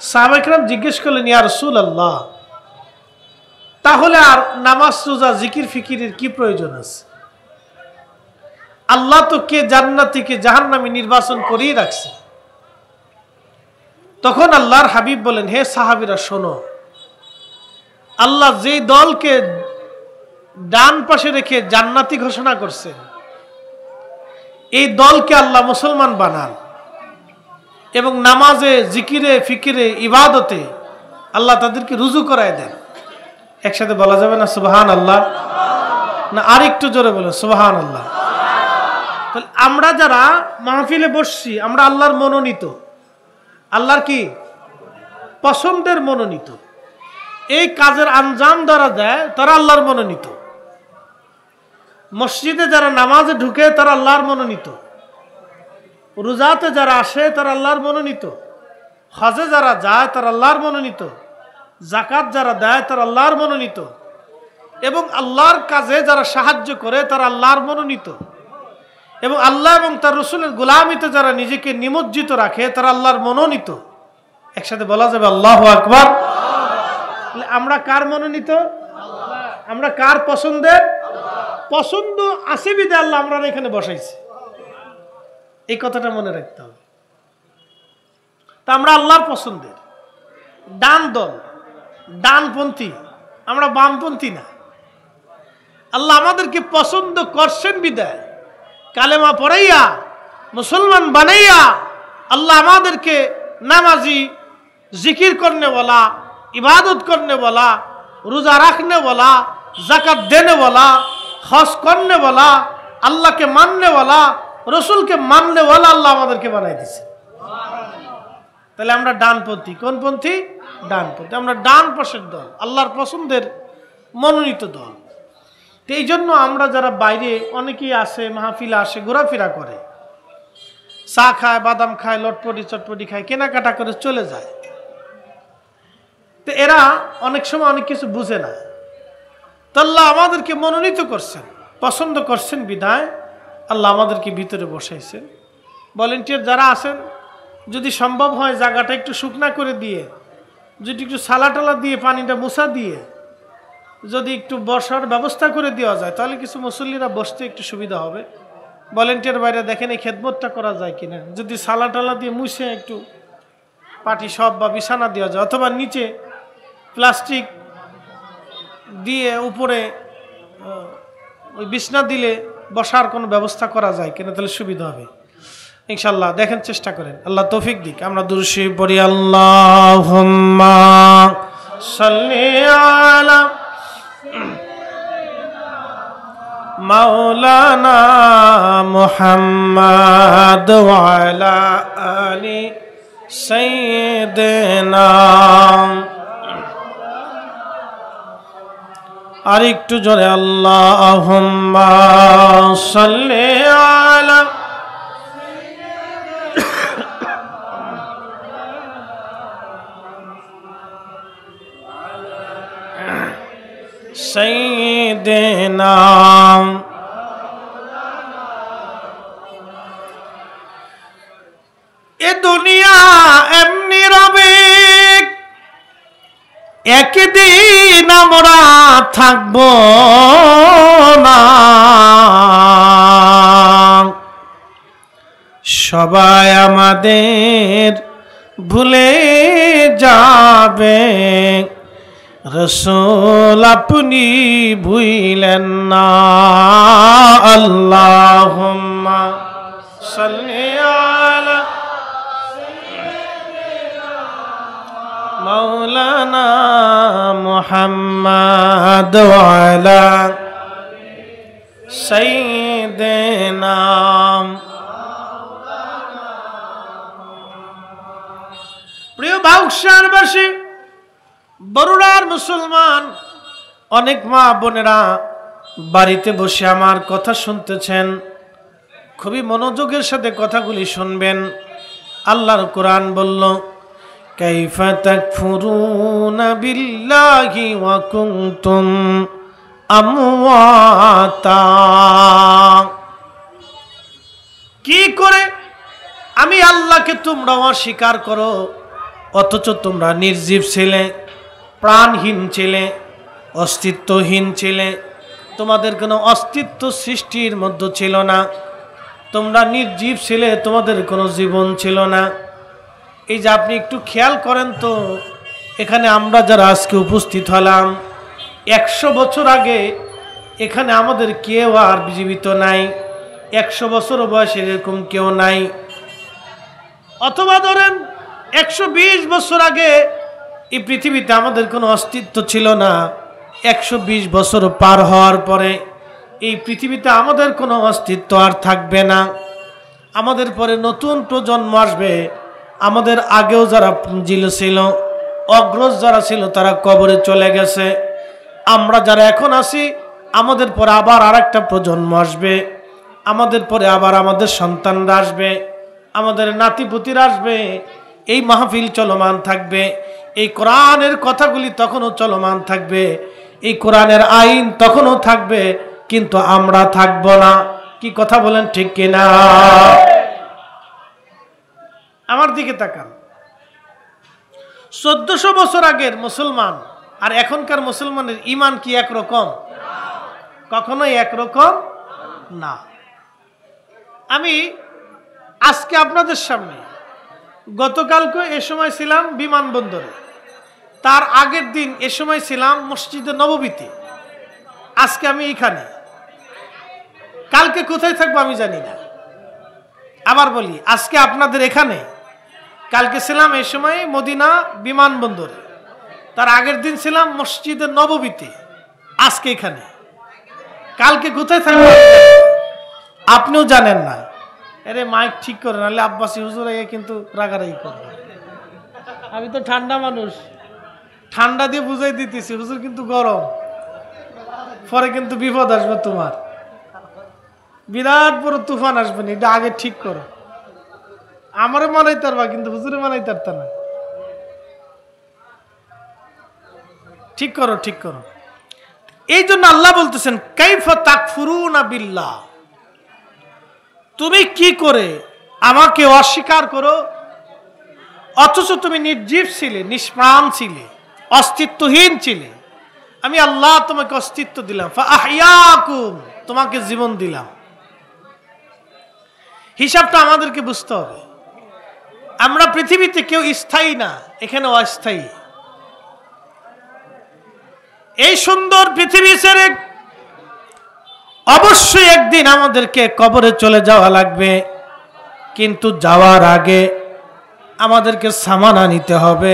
সাহাবায়ে কেরাম জিজ্ঞেস করলেন, ইয়া রাসূলুল্লাহ, তাহলে আর নামাজ রোজা জিকির ফিকিরের কি প্রয়োজন আছে? আল্লাহ তো কে জান্নাতি কে জাহান্নামী নির্বাচন করেই রাখছে। তখন আল্লাহর হাবিব বলেন, হে সাহাবীরা শোনো, আল্লাহ যেই দলকে ডান পাশে রেখে জান্নাতি ঘোষণা করছেন, এই দলকে আল্লাহ মুসলমান বানান এবং নামাজে জিকিরে ফিকিরে ইবাদতে আল্লাহ তাদেরকে রুজু করায় দেন। একসাথে বলা যাবে না সুবহানাল্লাহ? না আরেকটু জোরে বলেন সুবহানাল্লাহ। তাহলে আমরা যারা মাহফিলে বসছি, আমরা আল্লাহর মনোনীত, আল্লাহর কি পছন্দের মনোনীত। এই কাজের আঞ্জাম যারা দেয় তারা আল্লাহর মনোনীত। মসজিদে যারা নামাজে ঢুকে তারা আল্লাহর মনোনীত। রোজাতে যারা আসে তারা আল্লাহর মনোনীত। হজে যারা যায় তারা আল্লাহর মনোনীত। যাকাত যারা দেয় তারা আল্লাহর মনোনীত। এবং আল্লাহর কাজে যারা সাহায্য করে তারা আল্লাহর মনোনীত। এবং আল্লাহ এবং তার রাসূলের গোলামিতে যারা নিজেকে নিমজ্জিত রাখে তারা আল্লাহর মনোনীত। একসাথে বলা যাবে আল্লাহু আকবার। আমরা কার মনোনীত? আমরা কার পছন্দের? পছন্দ আছে বিদে আল্লাহ আমরা এখানে বসাইছি, এই কথাটা মনে রাখতে হবে। তা আমরা আল্লাহর পছন্দের ডান দল, ডানপন্থী, আমরা বামপন্থী না। আল্লাহ আমাদেরকে পছন্দ করছেন বিদায় কালেমা পড়াইয়া মুসলমান বানাইয়া আল্লাহ আমাদেরকে নামাজি, জিকির করনে वाला, इबादत करने वाला, रोजा रखने वाला, जाकात देने वाला, हज करने वाला, अल्लाह के मानने वाला, रसूल के मानने वाला अल्लाह আমাদেরকে বানাই দিয়েছে। তাহলে আমরা ডানপন্থী। কোন পন্থী? ডানপন্থী। আমরা ডান পাশের দল, আল্লাহর পছন্দের মনোনীত দল। তো এই জন্য আমরা যারা বাইরে অনেকেই আসে, মাহফিলে আসে, ঘোরাফেরা করে, চা খায়, বাদাম খায়, লটপটি চটপটি খায়, কেনাকাটা করে চলে যায়। তো এরা অনেক সময় অনেক কিছু বুঝে না। তো আল্লাহ আমাদেরকে মনোনীত করছেন, পছন্দ করছেন বিধায় আল্লাহ আমাদেরকে ভিতরে বসাইছেন। ভলেন্টিয়ার যারা আছেন, যদি সম্ভব হয় জায়গাটা একটু শুকনা করে দিয়ে, যদি একটু সালাটালা দিয়ে, পানিটা মুছা দিয়ে যদি একটু বসার ব্যবস্থা করে দেওয়া যায়, তাহলে কিছু মুসল্লিরা বসতে একটু সুবিধা হবে। ভলেন্টিয়ার বাইরে দেখেন এই খেদমতটা করা যায় কিনা। যদি সালাটালা দিয়ে মুছে একটু পাটি সব বা বিছানা দেওয়া যায়, অথবা নিচে প্লাস্টিক দিয়ে উপরে ওই বিছনা দিলে বসার কোনো ব্যবস্থা করা যায় কিনা, তাহলে সুবিধা হবে ইনশাল্লাহ। দেখেন, চেষ্টা করেন, আল্লাহ তৌফিক দিক। আমরা দুরূদ শরীফ পড়ি। আল্লাহুম্মা সাল্লি আলা মাওলানা মুহাম্মাদ ওয়া আলা আলি সাইয়্যিদিনা। আর একটু জোরে আল্লাহুম্মা সাল্লি আলা সাইয়্যিদিনা। এ দুনিয়া এমনি রবে, একদিন আমরা থাকব না। সবাই আমাদের ভুলে যাবে, রাসূল আপনি ভুলেন না। আল্লাহুম্মা সাল্লি আলা মাওলানা মুহাম্মাদ ওয়া আলা সাইয়্যিদিনা। প্রিয় বাউশারবাসী, বরুড়ার মুসলমান অনেক মা বোনেরা বাড়িতে বসে আমার কথা শুনতেছেন, খুবই মনোযোগের সাথে কথাগুলি শুনবেন। আল্লাহর কোরআন বলল, কাইফা তাকফুরুনা বিল্লাহি ওয়া কুনতুম আমওয়াতা। কি করে আমি আল্লাহকে তোমরা অস্বীকার করো, অথচ তোমরা নির্জীব ছিলে, প্রাণহীন ছিলে, অস্তিত্বহীন ছিলে, তোমাদের কোনো অস্তিত্ব সৃষ্টির মধ্যে ছিল না, তোমরা নির্জীব ছিলে, তোমাদের কোনো জীবন ছিল না। এই যে আপনি একটু খেয়াল করেন তো, এখানে আমরা যারা আজকে উপস্থিত হলাম, 100 বছর আগে এখানে আমাদের কেউ আর জীবিত নাই, 100 বছর বয়সের এরকম কেউ নাই। অথবা ধরেন 120 বছর আগে এই পৃথিবীতে আমাদের কোনো অস্তিত্ব ছিল না, 120 বছর পার হওয়ার পরে এই পৃথিবীতে আমাদের কোনো অস্তিত্ব আর থাকবে না। আমাদের পরে নতুন প্রজন্ম আসবে, আমাদের আগেও যারা ছিল, অগ্রজ যারা ছিল তারা কবরে চলে গেছে। আমরা যারা এখন আছি, আমাদের পরে আবার আরেকটা প্রজন্ম আসবে, আমাদের পরে আবার আমাদের সন্তানরা আসবে, আমাদের নাতিপুতিরা আসবে। এই মাহফিল চলমান থাকবে, এই কোরআনের কথাগুলি তখনও চলমান থাকবে, এই কোরআনের আইন তখনও থাকবে, কিন্তু আমরা থাকব না। কি কথা বলেন ঠিক কিনা? আমার দিকে তাকান, 1400 বছর আগের মুসলমান আর এখনকার মুসলমানের ঈমান কি একরকম? কখনোই একরকম না। আমি আজকে আপনাদের সামনে, গতকালকে এ সময় ছিলাম বিমানবন্দরে, তার আগের দিন এ সময় ছিলাম মসজিদে নববীতে, আজকে আমি এখানে, কালকে কোথায় থাকবো আমি জানি না। আবার বলি, আজকে আপনাদের এখানে, কালকে ছিলাম এ সময় মদিনা বিমানবন্দরে, তার আগের দিন ছিলাম মসজিদে নববীতে, আজকে এখানে, কালকে কোথায় থাকবো আপনিও জানেন না। আরে মাইক ঠিক করে, নাহলে আব্বাসী হুজুর কিন্তু রাগারাগি করবে। আমি তো ঠান্ডা মানুষ, ঠান্ডা দিয়ে বুঝাই দিতেছি, হুজুর কিন্তু গরম, পরে কিন্তু বিপদ আসবে, তোমার বিরাট বড় তুফান আসবে না, এটা আগে ঠিক করো। আমারে মানাইতে পারবা, কিন্তু হুজুরে মানাইতে পারতা না। ঠিক করো, ঠিক করো। এই জন্য আল্লাহ বলতেছেন, কাইফা তাকফুরুনা বিল্লাহ, তুমি কি করে আমাকে অস্বীকার করো, অথচ তুমি নির্জীব ছিলে, নিষ্প্রাণ ছিলে, অস্তিত্বহীন ছিলে। আমি আল্লাহ তোমাকে অস্তিত্ব দিলাম, ফাআহইয়াকুম, তোমাকে জীবন দিলাম। হিসাবটা আমাদেরকে বুঝতে হবে। আমরা পৃথিবীতে কেউ স্থায়ী না, এখানে অস্থায়ী। এই সুন্দর পৃথিবী ছেড়ে অবশ্যই একদিন আমাদেরকে কবরে চলে যাওয়া লাগবে, কিন্তু যাওয়ার আগে আমাদেরকে সামানা নিতে হবে।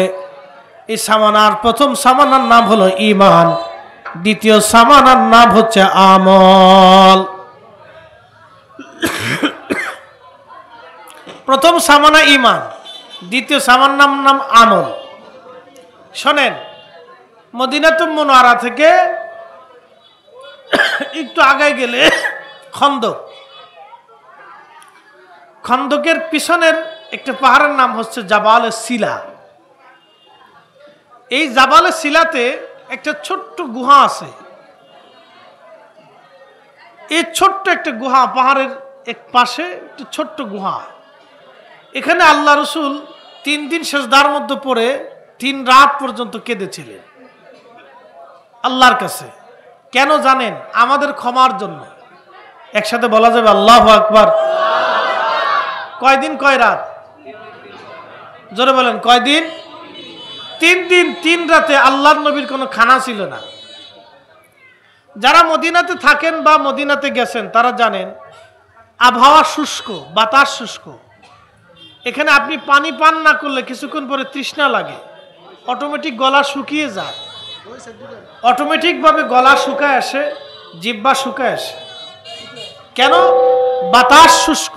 এই সামানার প্রথম সামানার নাম হলো ঈমান, দ্বিতীয় সামানার নাম হচ্ছে আমল। প্রথম সামানা ঈমান, দ্বিতীয় সামানার নাম আমল। শোনেন, মদিনাতুল মুনাওয়ারা থেকে একটু আগায় গেলে খন্দক, খন্দকের পিছনের একটা পাহাড়ের নাম হচ্ছে জাবালে সিলা। এই জাবালে সিলাতে একটা ছোট্ট গুহা আছে। এই ছোট্ট একটা গুহা, পাহাড়ের এক পাশে একটা ছোট্ট গুহা। এখানে আল্লাহ রসুল 3 দিন সেজদার মধ্যে পড়ে 3 রাত পর্যন্ত কেঁদেছিলেন আল্লাহর কাছে। কেন জানেন? আমাদের ক্ষমার জন্য। একসাথে বলা যাবে আল্লাহু আকবার। কয়দিন কয় রাত? জোরে বলেন, কয়দিন? 3 দিন 3 রাতে। আল্লাহর নবীর কোনো খানা ছিল না। যারা মদিনাতে থাকেন বা মদিনাতে গেছেন তারা জানেন আবহাওয়া শুষ্ক, বাতাস শুষ্ক। এখানে আপনি পানি পান না করলে কিছুক্ষণ পরে তৃষ্ণা লাগে, অটোমেটিক গলা শুকিয়ে যায়, অটোমেটিকভাবে গলা শুকায় আসে, জিহ্বা শুকায় আসে। কেন? বাতাস শুষ্ক।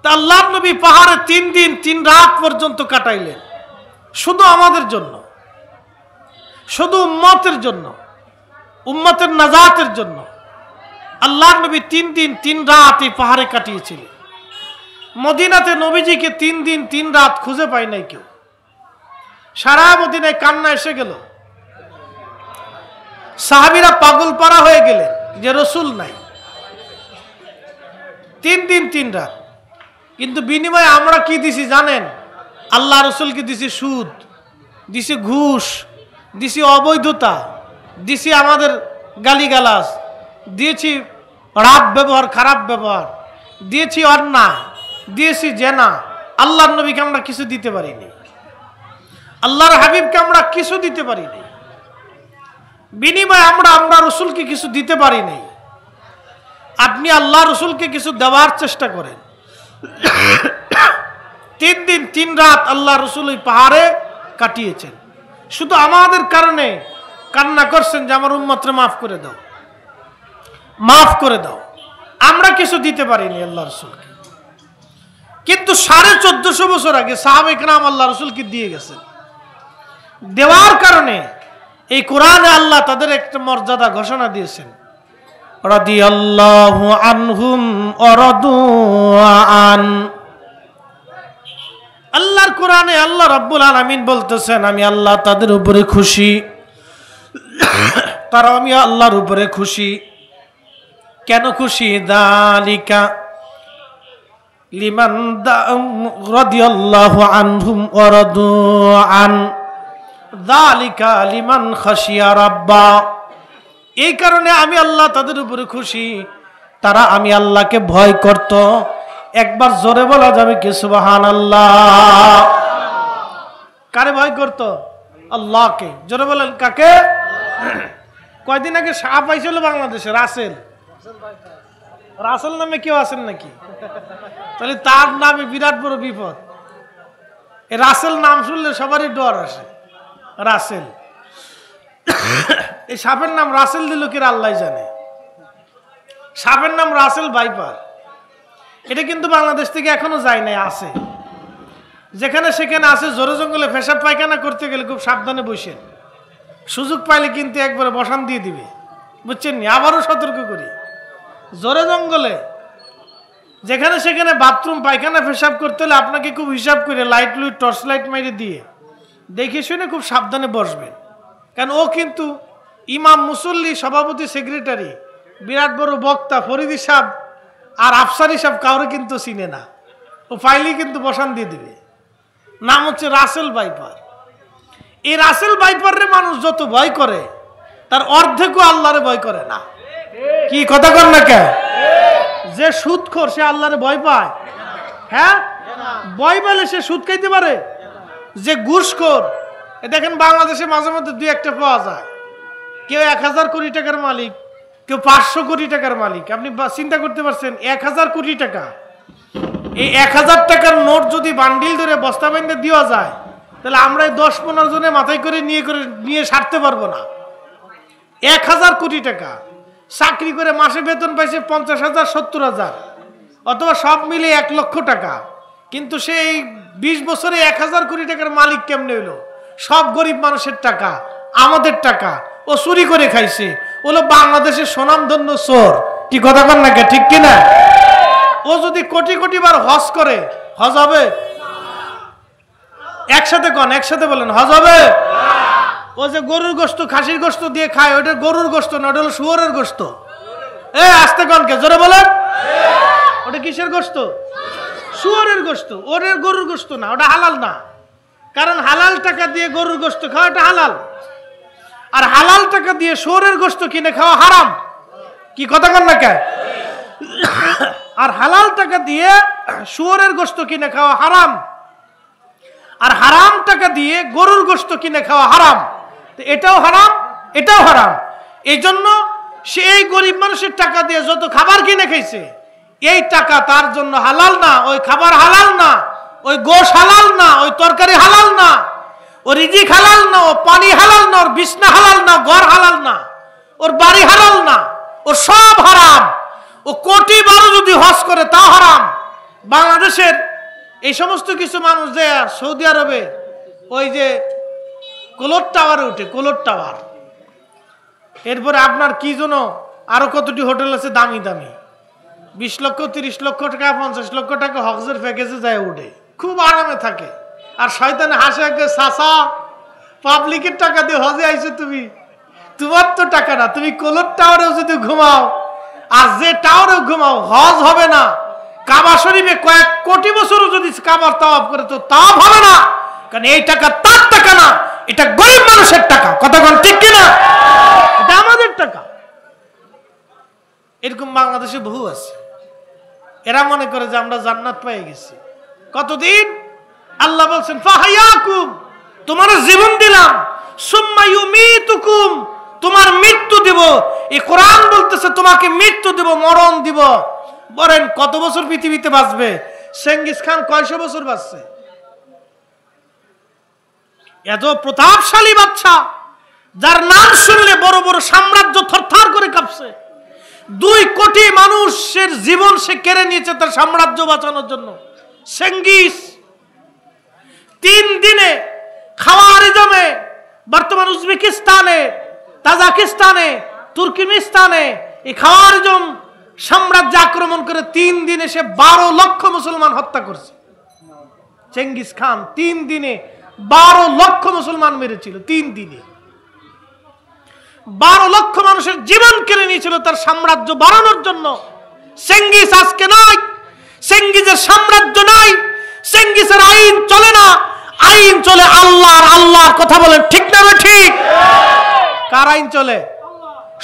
তা আল্লাহর নবী পাহাড়ে 3 দিন 3 রাত পর্যন্ত কাটাইলেন শুধু আমাদের জন্য, শুধু উম্মতের জন্য, উম্মতের নাজাতের জন্য। আল্লাহর নবী 3 দিন 3 রাত এই পাহাড়ে কাটিয়েছিলেন। মদিনাতে নবীজিকে 3 দিন 3 রাত খুঁজে পায় নাই কেউ। সারা মদিনায় কান্না এসে গেল, সাহাবীরা পাগল পারা হয়ে গেলেন যে রসুল নাই। 3 দিন 3 রাত। কিন্তু বিনিময়ে আমরা কি দিছি জানেন? আল্লাহ রসুলকে দিছি সুদ, দিছি ঘুষ, দিছি অবৈধতা, দিছি আমাদের গালিগালাজ, দিয়েছি রাত ব্যবহার, খারাপ ব্যবহার, দিয়েছি অন্যায়, দিয়েছি জেনা। আল্লাহর নবীকে আমরা কিছু দিতে পারিনি, আল্লাহর হাবিবকে আমরা কিছু দিতে পারিনি, বিনিময়ে আমরা রসুলকে কিছু দিতে পারি নাই। আপনি আল্লাহ রসুলকে কিছু দেওয়ার চেষ্টা করেন। 3 দিন 3 রাত আল্লাহ রসুল ওই পাহাড়ে কাটিয়েছেন, শুধু আমাদের কারণে কান্না করছেন যে আমার উম্মতরে মাফ করে দাও, মাফ করে দাও। আমরা কিছু দিতে পারিনি আল্লাহ রসুলকে, কিন্তু 1450 বছর আগে সাহাবায়ে কেরাম আল্লাহ রসুলকে দিয়ে গেছেন। দেওয়ার কারণে এই কোরআনে আল্লাহ তাদের একটা মর্যাদা ঘোষণা দিয়েছেন, রাদিয়াল্লাহু আনহুম ওয়া রাদু আন। আল্লাহর কোরআনে আল্লাহ রাব্বুল আলামিন বলতেছেন, আমি আল্লাহ তাদের উপরে খুশি, তারা আমি আল্লাহর উপরে খুশি। কেন খুশি? যালিকা লিমান রাদিয়াল্লাহু আনহুম ওয়া রাদু আন যালিকা লিমান খাশিয়া রাব্বা। এই কারণে আমি আল্লাহ তাদের উপরে খুশি, তারা আমি আল্লাহকে ভয় করত। একবার জোরে বলা যাবে কি সুবহানাল্লাহ? কারে ভয় করত? আল্লাহকে। জোরে বলেন কাকে? কয়দিন আগে সাপ আইছিল বাংলাদেশে, রাসেল। রাসেল নামে কেউ আছেন নাকি? তাহলে তার নামে বিরাট বড় বিপদ। এই রাসেল নাম শুনলে সবারই ডর আসে। রাসেল, এই সাপের নাম রাসেল দিল কি আল্লাহ জানে। সাপের নাম রাসেল ভাইপার। এটা কিন্তু বাংলাদেশ থেকে এখনো যায় নাই, আছে। যেখানে সেখানে আছে। জোরে জঙ্গলে পেশাব পায়খানা করতে গেলে খুব সাবধানে বসেন, সুযোগ পাইলে কিন্তু একবারে বসান দিয়ে দিবে, বুঝছেন নি? আবারও সতর্ক করি, জোরে জঙ্গলে যেখানে সেখানে বাথরুম পায়খানা পেশাব করতে হলে আপনাকে খুব হিসাব করে লাইট লুইট টর্চ লাইট মেরে দিয়ে দেখে শুনে খুব সাবধানে বসবেন। কারণ ও কিন্তু ইমাম, মুসল্লি, সভাপতি, সেক্রেটারি, বিরাট বড় বক্তা, ফরিদি সাহেব আর আফসারি সাহেব কাউরে কিন্তু চিনে না। ও ফাইলেই কিন্তু বসান দিয়ে দিবে। নাম হচ্ছে রাসেল ভাইপার। এই রাসেল ভাইপারে মানুষ যত ভয় করে তার অর্ধেকও আল্লাহরে ভয় করে না। কি কথা কর না কে? যে সুদখোর সে আল্লাহরে ভয় পায়? হ্যাঁ, ভয় পেলে সে সুদ খাইতে পারে। যে ঘুষখোর, দেখেন বাংলাদেশে মাঝে মধ্যে 2-1টা পাওয়া যায়। কেউ 1000 কোটি টাকার মালিক, কেউ 500 কোটি টাকার মালিক। আপনি চিন্তা করতে পারছেন 1000 কোটি টাকা, এই 1000 টাকার নোট যদি বান্ডিল ধরে বস্তা বেঁধে দেওয়া যায়, তাহলে আমরা 10-15 জনে মাথায় করে নিয়ে সারতে পারবো না। 1000 কোটি টাকা চাকরি করে মাসে বেতন পাইছে 50,000, 70,000, অথবা সব মিলে 1 লক্ষ টাকা। কিন্তু সেই 20 বছরে 1000 কোটি টাকার মালিক কেমনে হইলো? সব গরিব মানুষের টাকা, আমাদের টাকা ও চুরি করে খাইছে। ওগুলো বাংলাদেশের সুনামধন্য চোর। কি কথা বল না, ঠিক কিনা? ও যদি কোটি কোটি বার হজ করে, হজ হবে? একসাথে কন, একসাথে বলেন, হজ হবে? ও যে গরুর গোশত, খাসির গোশত দিয়ে খায়, ওটা গরুর গোশত না, ওটা হলো শুয়োরের গোশত। আস্তে কনকে, জোরে বলেন। ওটা কিসের গোশত? শুয়োরের গোশত। ওদের গরুর গোশত না, ওটা হালাল না। কারণ হালাল টাকা দিয়ে গরুর গোশত খাওয়া এটা হালাল, আর হালাল টাকা দিয়ে শুয়োরের গোশত কিনে খাওয়া হারাম। কি কথা কন না কে? আর হালাল টাকা দিয়ে শুয়োরের গোশত কিনে খাওয়া হারাম, আর হারাম টাকা দিয়ে গরুর গোশত কিনে খাওয়া হারাম। এটাও হারাম, এটাও হারাম। এই জন্য সেই গরিব মানুষের টাকা দিয়ে যত খাবার কিনে খাইছে, এই টাকা তার জন্য হালাল না, ওই খাবার হালাল না, ওই গোশ হালাল না, ওই তরকারি হালাল না, ও রিজিক হালাল না, ও পানি হালাল না, ওর বিছনা হালাল না, ঘর হালাল না, ওর বাড়ি হালাল না, ওর সব হারাম। ও কোটি বারো যদি হজ করে তাও হারাম। বাংলাদেশের এই সমস্ত কিছু মানুষ যে সৌদি আরবে ওই যে কোলট টাওয়ারে উঠে, কোলট টাওয়ার, এরপরে আপনার কি যেন আরো কতটি হোটেল আছে দামি দামি, 20 লক্ষ, 30 লক্ষ টাকা, 50 লক্ষ টাকা হজের প্যাকেজে যায় উঠে, খুব আরামে থাকে। আর শয়তানে হাসে আগে, সাসা পাবলিকের টাকা দিয়ে হজে আইছো তুমি, তোমার তো টাকা না, তুমি কোলট টাওয়ারেও যদি ঘুমাও আর যে টাওয়ারেও ঘুমাও হজ হবে না। কাবা শরীফে কয়েক কোটি বছরও যদি কাবার তাওয়াফ করে তো তাওয়াফ হবে না, কারণ এই টাকা তার টাকা না, এটা গরিব মানুষের টাকা। কথা কোন ঠিক কিনা? এটা আমাদের টাকা। এরকম বাংলাদেশে বহু আছে, এরা মনে করে যে আমরা জান্নাত পেয়ে গেছি। কতদিন? আল্লাহ বলছেন ফাহায়াকুম, তোমার জীবন দিলাম, সুম্মা ইউমিতুকুম, তোমার মৃত্যু দিব। এই কোরআন বলতেছে তোমাকে মৃত্যু দিব, মরণ দিব। বলেন কত বছর পৃথিবীতে বাঁচবে? চেঙ্গিস খান কয়শো বছর বাঁচছে? এত প্রতাপশালী বাদশা, যার নাম শুনলে বড় বড় সাম্রাজ্য থরথর করে কাঁপছে। 2 কোটি মানুষের জীবন সে কেড়ে নিয়েছে তার সাম্রাজ্য বাঁচানোর জন্য। চেঙ্গিস 3 দিনে খাওয়ারিজমে, বর্তমান উজবেকিস্তানে, তাজাকিস্তানে, তুর্কমেনিস্তানে এই খাওয়ারিজম সাম্রাজ্য আক্রমণ করে 3 দিনে সে 12 লক্ষ মুসলমান হত্যা করছে। চেঙ্গিস খান 3 দিনে 12 লক্ষ মুসলমান মেরেছিল। 3 দিনে 12 লক্ষ মানুষের জীবন কেড়ে নিয়েছিল তার সাম্রাজ্য বাড়ানোর জন্য। চেঙ্গিস আজকে নয়, চেঙ্গিসের সাম্রাজ্য নাই, চেঙ্গিসের আইন চলে না, আইন চলে আল্লাহর। আল্লাহর কথা বলেন ঠিক না? ঠিক। কার আইন চলে?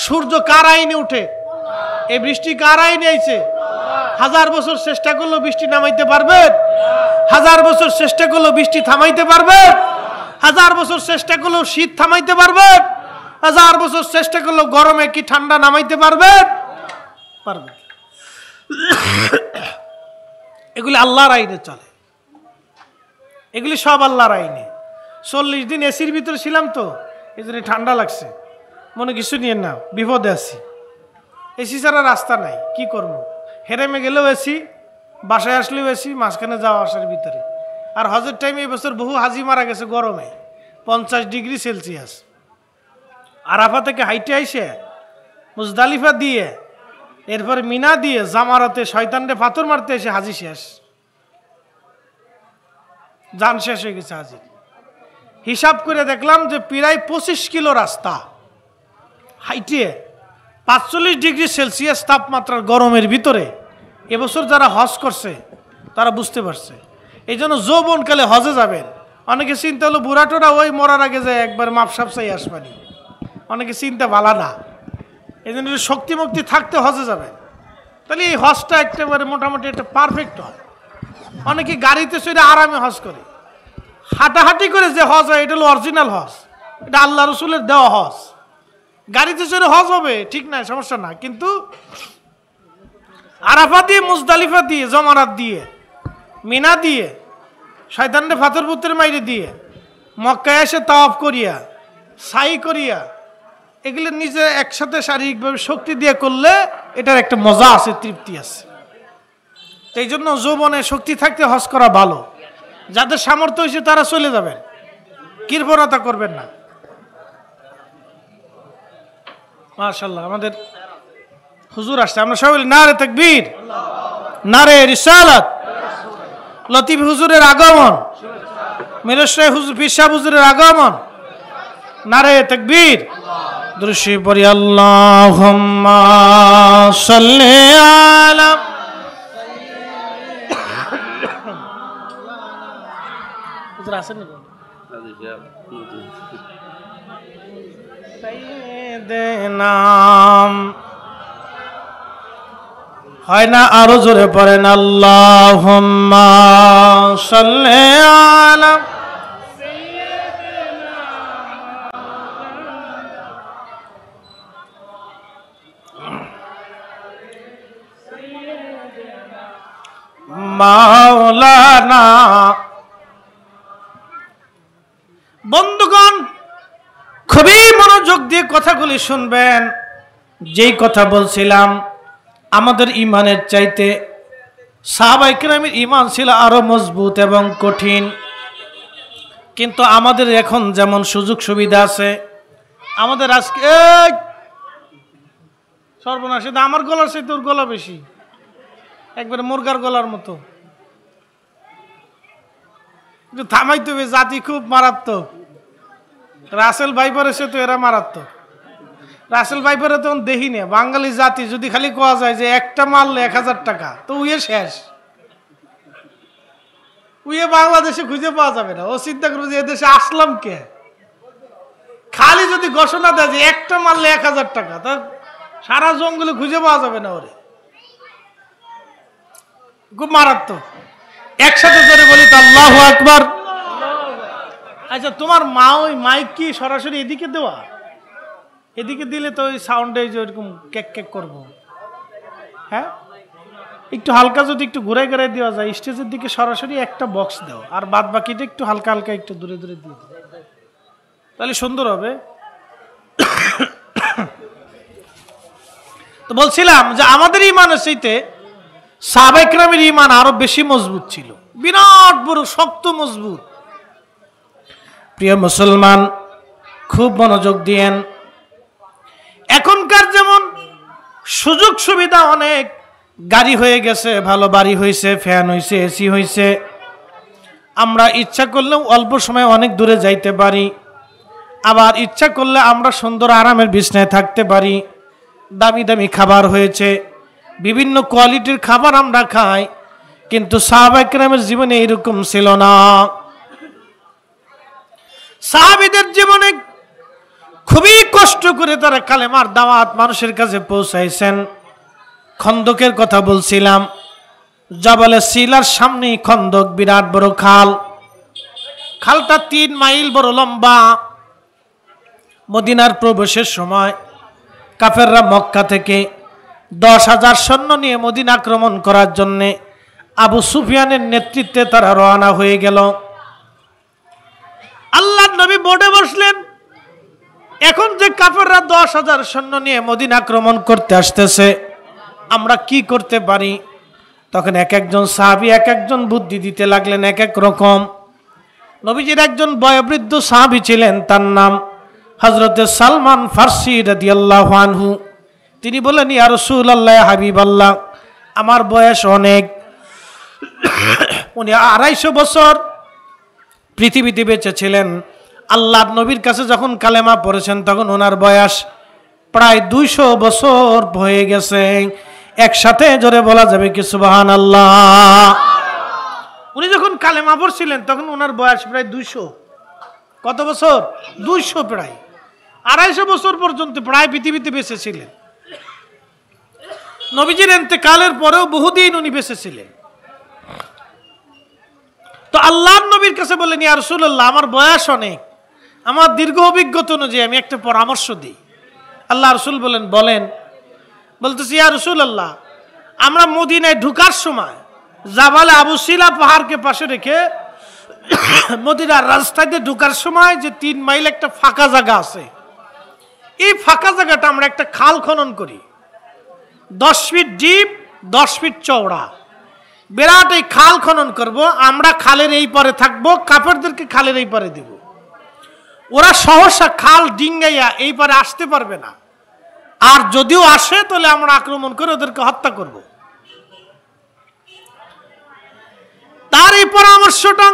সূর্য কার আইনে উঠে? এই বৃষ্টি কার আইনে আইছে? 1000 বছর চেষ্টা করলেও বৃষ্টি নামাইতে পারবে? 1000 বছর চেষ্টা করলেও বৃষ্টি থামাইতে পারবে? 1000 বছর চেষ্টা করলেও শীত থামাইতে পারবে? 1000 বছর চেষ্টা করলেও গরমে কি ঠান্ডা নামাইতে পারবে? পারবে। এগুলি আল্লাহর আইনে চলে, এগুলি সব আল্লাহর আইনে। 40 দিন এসির ভিতরে ছিলাম তো, এই জন্য ঠান্ডা লাগছে। মনে কিছু নিয়ে না, বিপদে আছি। এসি ছাড়া রাস্তা নাই, কি করবো? হেরেমে গেলেও এসি, বাসায় আসলেও এসি, মাঝখানে যাওয়া আসার ভিতরে। আর হজের টাইমে এবছর বহু হাজি মারা গেছে গরমে, 50 ডিগ্রি সেলসিয়াস। আরাফা থেকে হাইটে আইসে মুজদালিফা দিয়ে, এরপরে মিনা দিয়ে জামারতে শয়তানরে পাথর মারতে এসে হাজি শেষ, জান শেষ হয়ে গেছে হাজি। হিসাব করে দেখলাম যে প্রায় 25 কিলো রাস্তা হাইটে 45 ডিগ্রি সেলসিয়াস তাপমাত্রার গরমের ভিতরে। এবছর যারা হজ করছে তারা বুঝতে পারছে। এই জন্য যৌবনকালে হজে যাবেন। অনেকে চিন্তা হলো বুড়াটোরা ওই মরার আগে যায় একবার মাপসাপ চাই আসবানি, অনেকে চিন্তা ভালো না। এই জন্য শক্তি মুক্তি থাকতে হজে যাবেন, তাহলে এই হজটা একেবারে মোটামুটি একটা পারফেক্ট হয়। অনেকে গাড়িতে চড়ে আরামে হজ করে, হাঁটাহাঁটি করে যে হজ হয় এটা হলো অরিজিনাল হজ, এটা আল্লাহ রসুলের দেওয়া হজ। গাড়িতে চড়ে হজ হবে ঠিক নাই, সমস্যা না, কিন্তু আরাফা দিয়ে, মুজদালিফা দিয়ে, জমারাত দিয়ে, মিনা দিয়ে, শয়তানরে ফাতর পুত্রের মাইরে দিয়ে, মক্কায় এসে তাওয়াফ করিয়া, সাই করিয়া, এগুলো নিজে একসাথে শারীরিকভাবে শক্তি দিয়ে করলে এটার একটা মজা আছে, তৃপ্তি আছে। এই জন্য যৌবনে শক্তি থাকতে হজ করা ভালো। যাদের সামর্থ্য হয়েছে তারা চলে যাবেন, কৃপণতা করবেন না। মাশাআল্লাহ, আমাদের হুজুর আসছে, আমরা সবাই নারে তাকবীর, নারে রিসালাত, লতিফ হুজুরের আগমন, মিরশাহ হুজুর, পিসা হুজুরের আগমন, নারে তাকবীর। দরুদ পড়ি আল্লাহুম্মা সাল্লি আলা হুজুর আসেন না নাম হয় না, আরো জোরে পড়েন আল্লাহুম্মা সাল্লি আলা মাওলানা। বন্ধুগণ, খুবই মনোযোগ দিয়ে কথাগুলি শুনবেন। যেই কথা বলছিলাম, আমাদের ইমানের চাইতে সাহাবায়ে কেরামের ইমান ছিল আরো মজবুত এবং কঠিন। কিন্তু আমাদের এখন যেমন সুযোগ সুবিধা আছে, আমাদের আজকে সর্বনাশ, আমার গলার চেয়ে তোর গলা বেশি, একবারে মুরগার গলার মতো। থামাইতে হবে, জাতি খুব মারাত্মক। রাসেল ভাইপারের সে তো এরা মারাত্মক। রাসেল ভাইপারে তখন দেখি না, বাঙালি জাতি যদি খালি কোয়া যায় যে একটা মারলে 1000 টাকা, তো উয়ে শেষ। উইয়ে বাংলাদেশে খুঁজে পাওয়া যাবে না। ও চিন্তা করবে যে এদেশে আসলাম কে, খালি যদি ঘোষণা দেয় যে একটা মারলে 1000 টাকা, তা সারা জঙ্গলে খুঁজে পাওয়া যাবে না ওরে। খুব মারাত্মক। একসাথে ধরে বলি তো আল্লাহু আকবার। আচ্ছা, তোমার মা ওই মাইক কি সরাসরি এদিকে দেওয়া? এদিকে দিলে তো ওই সাউন্ডে ওইরকম কেক কেক করবো। হ্যাঁ, একটু হালকা যদি একটু ঘুরে ঘুরে দেওয়া যায়, স্টেজের দিকে সরাসরি একটা বক্স দাও, আর বাদ বাকিটা একটু হালকা হালকা একটু দূরে দূরে দিয়ে দাও, তাহলে সুন্দর হবে। তো বলছিলাম যে আমাদের ইমানের চাইতে সাহাবায়ে কেরামের ইমান আরো বেশি মজবুত ছিল, বিরাট বড় শক্ত মজবুত। প্রিয় মুসলমান, খুব মনোযোগ দিয়েন। এখনকার যেমন সুযোগ সুবিধা অনেক, গাড়ি হয়ে গেছে, ভালো বাড়ি হয়েছে, ফ্যান হয়েছে, এসি হয়েছে, আমরা ইচ্ছা করলেও অল্প সময় অনেক দূরে যাইতে পারি, আবার ইচ্ছা করলে আমরা সুন্দর আরামের বিছানায় থাকতে পারি। দামি দামি খাবার হয়েছে, বিভিন্ন কোয়ালিটির খাবার আমরা খাই, কিন্তু সাহাবায়ে কেরামের জীবনে এরকম ছিল না। সাহাবীদের জীবনে খুবই কষ্ট করে তারা কালেমার দাওয়াত মানুষের কাছে পৌঁছাইছেন। খন্দকের কথা বলছিলাম, জাবালে সিলার সামনেই খন্দক, বিরাট বড় খাল, খালটা 3 মাইল বড় লম্বা। মদিনার প্রবেশের সময় কাফেররা মক্কা থেকে 10,000 সৈন্য নিয়ে মদিনা আক্রমণ করার জন্যে আবু সুফিয়ানের নেতৃত্বে তারা রওনা হয়ে গেল। আল্লাহর নবী বোর্ডে বসলেন। এখন যে কাফেররা 10,000 সৈন্য নিয়ে মদিনা আক্রমণ করতে আসতেছে, আমরা কি করতে পারি? তখন এক একজন সাহাবী এক একজন বুদ্ধি দিতে লাগলেন, এক এক রকম। নবীজির একজন বয়োবৃদ্ধ সাহাবী ছিলেন, তার নাম হযরতে সালমান ফারসি রাদিয়াল্লাহু আনহু। তিনি বলেন, ইয়া রাসূলুল্লাহ, ইয়া হাবিবাল্লাহ, আমার বয়স অনেক। উনি 250 বছর পৃথিবীতে বেঁচে ছিলেন। আল্লাহর নবীর কাছে যখন কালেমা পড়েছেন তখন ওনার বয়স প্রায় 200 বছর হয়ে গেছে। একসাথে জোরে বলা যাবে কি সুবহানাল্লাহ? উনি যখন কালেমা পড়ছিলেন তখন ওনার বয়স প্রায় 200। কত বছর? 200, প্রায় 250 বছর পর্যন্ত প্রায় পৃথিবীতে বেঁচে ছিলেন। নবীজির ইন্তেকালের পরেও বহুদিন উনি বেঁচে ছিলেন। তো আল্লাহর নবীর কাছে বললেন, ইয়া রাসূলুল্লাহ, আমার বয়স অনেক, আমার দীর্ঘ অভিজ্ঞতা অনুযায়ী আমি একটা পরামর্শ দিই। আল্লাহ রাসূল বলেন, বলেন। বলতেছি, ইয়া রাসূলুল্লাহ, আমরা মদিনায় ঢুকার সময় জাবালে আবু সিলা পাহাড়কে পাশে রেখে মদিনার রাস্তাতে ঢুকার সময় যে 3 মাইল একটা ফাঁকা জায়গা আছে, এই ফাঁকা জায়গাটা আমরা একটা খাল খনন করি, 10 ফিট ডিপ, 10 ফিট চওড়া, বিরাট এই খাল খনন করব। আমরা খালের এই পারে থাকবো, কাফেরদেরকে খালের এই পারে দিব। ওরা সহসা খাল ডিঙ্গাইয়া এই পারে আসতে পারবে না, আর যদিও আসে তাহলে আমরা আক্রমণ করে ওদেরকে হত্যা করব। তার এই পরামর্শটা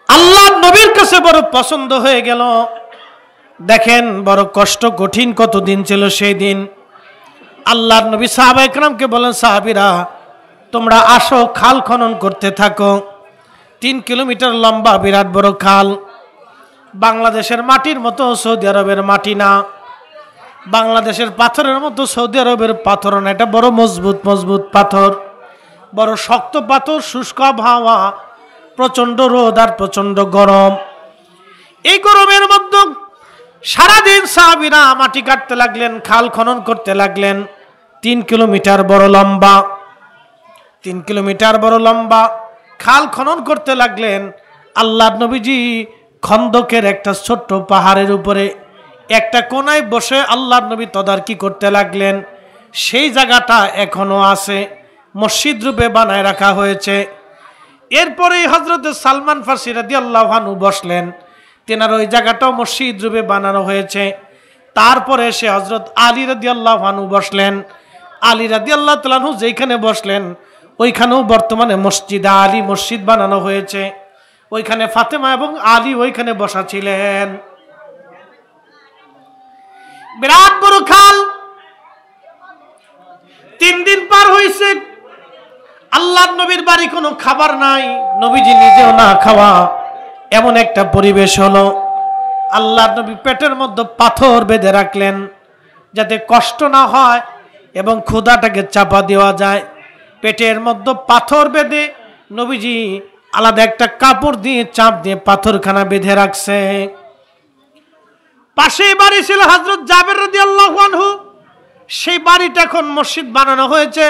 আল্লাহর নবীর কাছে বড় পছন্দ হয়ে গেল। দেখেন বড় কষ্ট কঠিন কতদিন ছিল সেই দিন। আল্লাহর নবী সাহাবায়ে কেরামকে বলেন, সাহাবীরা তোমরা আসো, খাল খনন করতে থাকো। 3 কিলোমিটার লম্বা বিরাট বড় খাল। বাংলাদেশের মাটির মতো সৌদি আরবের মাটি না, বাংলাদেশের পাথরের মতো সৌদি আরবের পাথর না, এটা বড় মজবুত মজবুত পাথর, বড় শক্ত পাথর, শুষ্ক আবহাওয়া, প্রচন্ড রোদ আর প্রচন্ড গরম। এই গরমের মধ্যে সারাদিন সাহাবীরা মাটি কাটতে লাগলেন, খাল খনন করতে লাগলেন। 3 কিলোমিটার বড় লম্বা, 3 কিলোমিটার বড় লম্বা খাল খনন করতে লাগলেন। আল্লাহর নবীজি খন্দকের একটা ছোট্ট পাহাড়ের উপরে একটা কোনায় বসে আল্লাহর নবী তদারকি করতে লাগলেন। সেই জায়গাটা এখনো আছে, মসজিদ রূপে বানায় রাখা হয়েছে। এরপরে হযরতে সালমান ফারসি রাদিয়াল্লাহু আনহু বসলেন, তেনার ওই জায়গাটাও মসজিদ রূপে বানানো হয়েছে। তারপরে সে হযরত আলী রাদিয়াল্লাহু আনহু বসলেন। আলী রাদিয়াল্লাহু তাআলা আনহু যেখানে বসলেন ওইখানেও বর্তমানে মসজিদ আলী মসজিদ বানানো হয়েছে। ওইখানে ফাতেমা এবং আলী ওইখানে বসা ছিলেন। বিরাট বড় খাল। 3 দিন পার হয়েছে। আল্লাহর নবীর বাড়ি কোনো খাবার নাই, নবীজি নিজেও না খাওয়া এমন একটা পরিবেশ হলো। আল্লাহর নবী পেটের মধ্যে পাথর বেঁধে রাখলেন যাতে কষ্ট না হয় এবং ক্ষুধাটাকে চাপা দেওয়া যায়। পেটের মধ্যে পাথর বেঁধে নবীজি আলাদা একটা কাপড় দিয়ে চাপ দিয়ে পাথরখানা বেঁধে রাখছে। পাশেই বাড়ি ছিল হযরত জাবের রাদিয়াল্লাহু আনহু। সেই বাড়িটা এখন মসজিদ বানানো হয়েছে।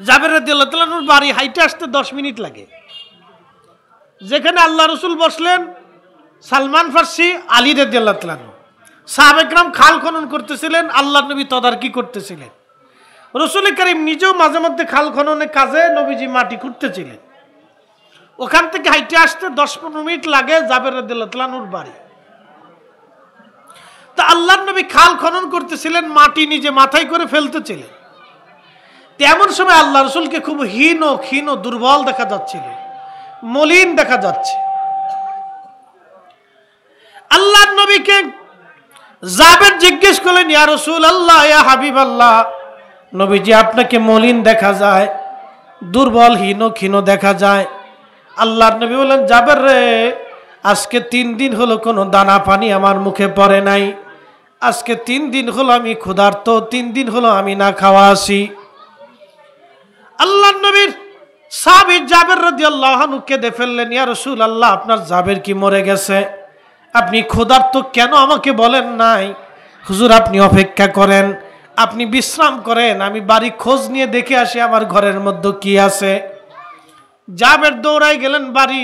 জাবের রাদিয়াল্লাহু তাআলার বাড়ি হাইটে আসতে 10 মিনিট লাগে। যেখানে আল্লাহ রসুল বসলেন, সালমান ফার্সি, আলী রাদিয়াল্লাহু তাআলা সাহাবা ইকরাম খাল খনন করতেছিলেন, আল্লাহর নবী তদারকি করতেছিলেন। রসুল করিম নিজেও মাঝে মধ্যে খাল খননের কাজে নবীজি মাটি খুঁড়তেছিলেন। ওখান থেকে হাইটে আসতে 10-15 মিনিট লাগে জাবের রাদিয়াল্লাহু তাআলার বাড়ি। তা আল্লাহর নবী খাল খনন করতেছিলেন, মাটি নিজে মাথায় করে ফেলতেছিলেন। তেমন সময় আল্লাহ রসুলকে খুব ক্ষীণ দুর্বল দেখা যাচ্ছিল, মলিন দেখা যাচ্ছে। আল্লাহর নবীকে জাবের জিজ্ঞেস করলেন, ইয়া রাসূলুল্লাহ, ইয়া হাবিবাল্লাহ, নবীজি আপনাকে মলিন দেখা যায়, দুর্বল ক্ষীণ দেখা যায়। আল্লাহর নবী বললেন, জাবের রে, আজকে 3 দিন হলো কোনো দানা পানি আমার মুখে পড়ে নাই। আজকে 3 দিন হলো আমি ক্ষুধার্ত, 3 দিন হলো আমি না খাওয়া আছি। আল্লাহর নবীর সাহাবী জাবের রাদিয়াল্লাহু আনহু কেঁদে ফেললেন, ইয়া রাসূলুল্লাহ, আপনার জাবের কি মরে গেছে? আপনি ক্ষুধার্ত কেন আমাকে বলেন নাই? হুজুর, আপনি অপেক্ষা করেন, আপনি বিশ্রাম করেন, আমি বাড়ি খোঁজ নিয়ে দেখে আসি আমার ঘরের মধ্যে কি আছে। জাবের দৌড়াই গেলেন বাড়ি,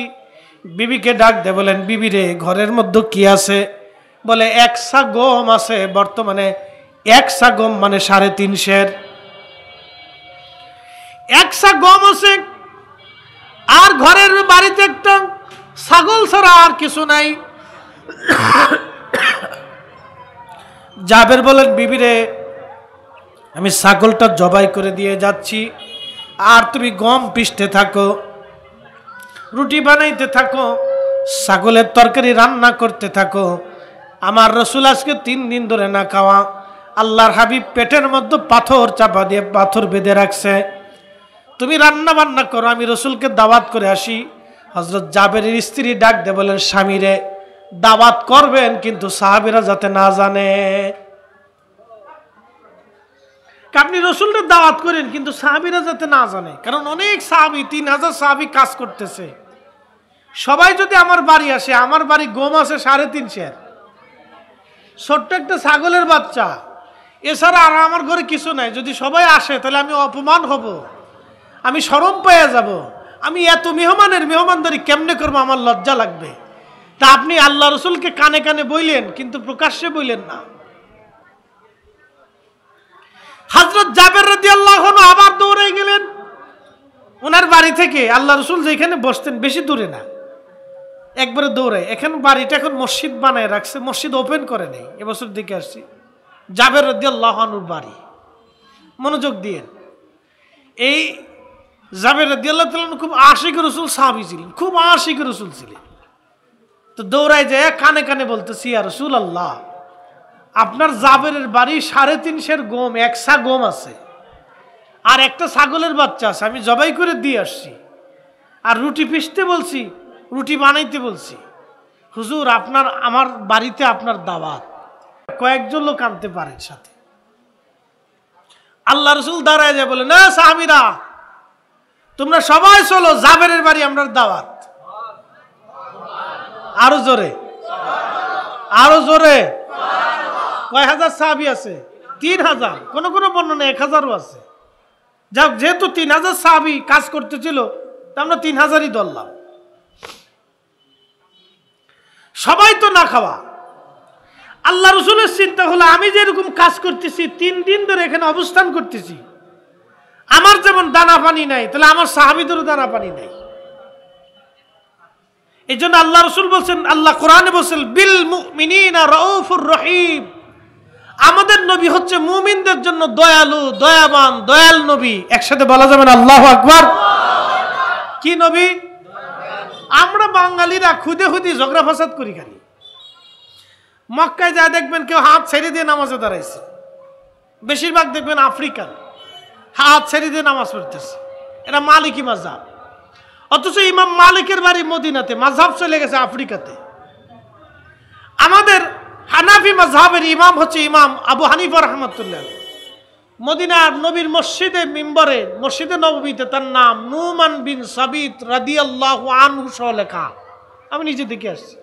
বিবিকে ডাক দিয়ে বলেন, বিবি রে, ঘরের মধ্যে কি আছে? বলে 1 সা গম আছে। বর্তমানে 1 সা গম মানে 3.5 সের। 1 সা গম আছে, আর ঘরের বাড়িতে একটা ছাগল ছাড়া আর কিছু নাই। জাবের বলেন, বিবি রে, আমি ছাগলটা জবাই করে দিয়ে যাচ্ছি, আর তুমি গম পিষতে থাকো, রুটি বানাইতে থাকো, ছাগলের তরকারি রান্না করতে থাকো। আমার রসুল আজকে 3 দিন ধরে না খাওয়া। আল্লাহর হাবিব পেটের মধ্যে পাথর চাপা দিয়ে পাথর বেঁধে রাখছে। তুমি রান্না বান্না করো, আমি রসুলকে দাওয়াত করে আসি। হযরত জাবেরের স্ত্রী ডাক দিয়ে বলেন, স্বামী রে, দাওয়াত করবেন কিন্তু সাহাবীরা যাতে না জানে। আপনি রসুলের দাওয়াত করেন কিন্তু সাহাবীরা যাতে না জানে, কারণ অনেক সাহাবী, 3000 সাহাবী কাজ করতেছে। সবাই যদি আমার বাড়ি আসে, আমার বাড়ি গম আছে 3.5 সের, ছোট্ট একটা ছাগলের বাচ্চা, এছাড়া আর আমার ঘরে কিছু নাই। যদি সবাই আসে তাহলে আমি অপমান হব, আমি শরম পেয়ে যাব। আমি এত মেহমানদারি কেমনে করবো, আমার লজ্জা লাগবে। তা আপনি আল্লাহ রসুলকে কানে কানে বইলেন কিন্তু প্রকাশ্যে বইলেন না। হযরত জাবের রাদিয়াল্লাহু আনহু আবার দৌড়ে গেলেন ওনার বাড়ি থেকে। আল্লাহ রসুল যেখানে বসতেন বেশি দূরে না, একবারে দৌড়ায়। এখন বাড়িটা এখন মসজিদ বানায় রাখছে, মসজিদ ওপেন করে নেই। এবছর দিকে আসছি জাবের রাদিয়াল্লাহু আনহুর বাড়ি, মনোযোগ দিয়েন। এই জাবের রাদিয়াল্লাহু তাআলা খুব আশিক রাসূল সাহাবী ছিলেন, খুব আশিক রাসূল ছিলেন। তো দৌড়ায় যায় কানে কানে বলতেছি, ইয়া রাসূলুল্লাহ, আপনার জাবেরের বাড়ি 3.5 সের গম, 1 সা গম আছে, আর একটা ছাগলের বাচ্চা আছে, আমি জবাই করে দিয়ে আসছি, আর রুটি পিষতে বলছি, রুটি বানাইতে বলছি। হুজুর, আমার বাড়িতে আপনার দাওয়াত, কয়েকজন লোক আনতে পারেন সাথে। আল্লাহ রসুল দাঁড়ায় যায় বলে, না সাহাবীরা, তোমরা সবাই চলো, জাবেরের বাড়ি আমরা দাওয়াত। আরো জোরে, আরো জোরে। কয় হাজার সাহাবী আছে? 3000। কোন কোন বর্ণনা 1000ও আছে। যাক, যেহেতু 3000 সাহাবী কাজ করতেছিল, তা আমরা 3000ই ধরলাম। সবাই তো না খাওয়া। আল্লাহ রসুলের চিন্তা হলো, আমি যেরকম কাজ করতেছি, 3 দিন ধরে এখানে অবস্থান করতেছি, আমার যেমন দানা পানি নাই, তাহলে আমার সাহাবীদেরও দানা পানি নাই। এই জন্য আল্লাহ রসুল বলছেন, আল্লাহ কোরআনে বলছেন, বিল মুমিনিনা রাউফুর রহিম, আমাদের নবী হচ্ছে মুমিনদের জন্য দয়ালু, দয়াবান, দয়াল নবী। একসাথে বলা যাবে না আল্লাহু আকবার? কি নবী? আমরা বাঙালিরা খুদে খুদি ঝগড়া ফাসাদ করি খালি। মক্কায় যা দেখবেন কেউ হাত ছেড়ে দিয়ে নামাজে দাঁড়াইছে, বেশিরভাগ দেখবেন আফ্রিকান, হাত ছেড়ে দিয়ে নামাজ পড়তেছে, এটা মালিকি মাযহাব। অথচ ইমাম মালিকের বাড়ি মদিনাতে, মাযহাব চলে গেছে আফ্রিকাতে। আমাদের হানাফি মাযহাবের ইমাম হচ্ছে ইমাম আবু হানিফা রাহমাতুল্লাহ। মদিনার নবীর মসজিদে মিম্বরে, মসজিদে নববীতে তার নাম নুমান বিন সাবিত রাদিয়াল্লাহু আনহু সহ লেখা। আমি নিজে দেখে আসছি,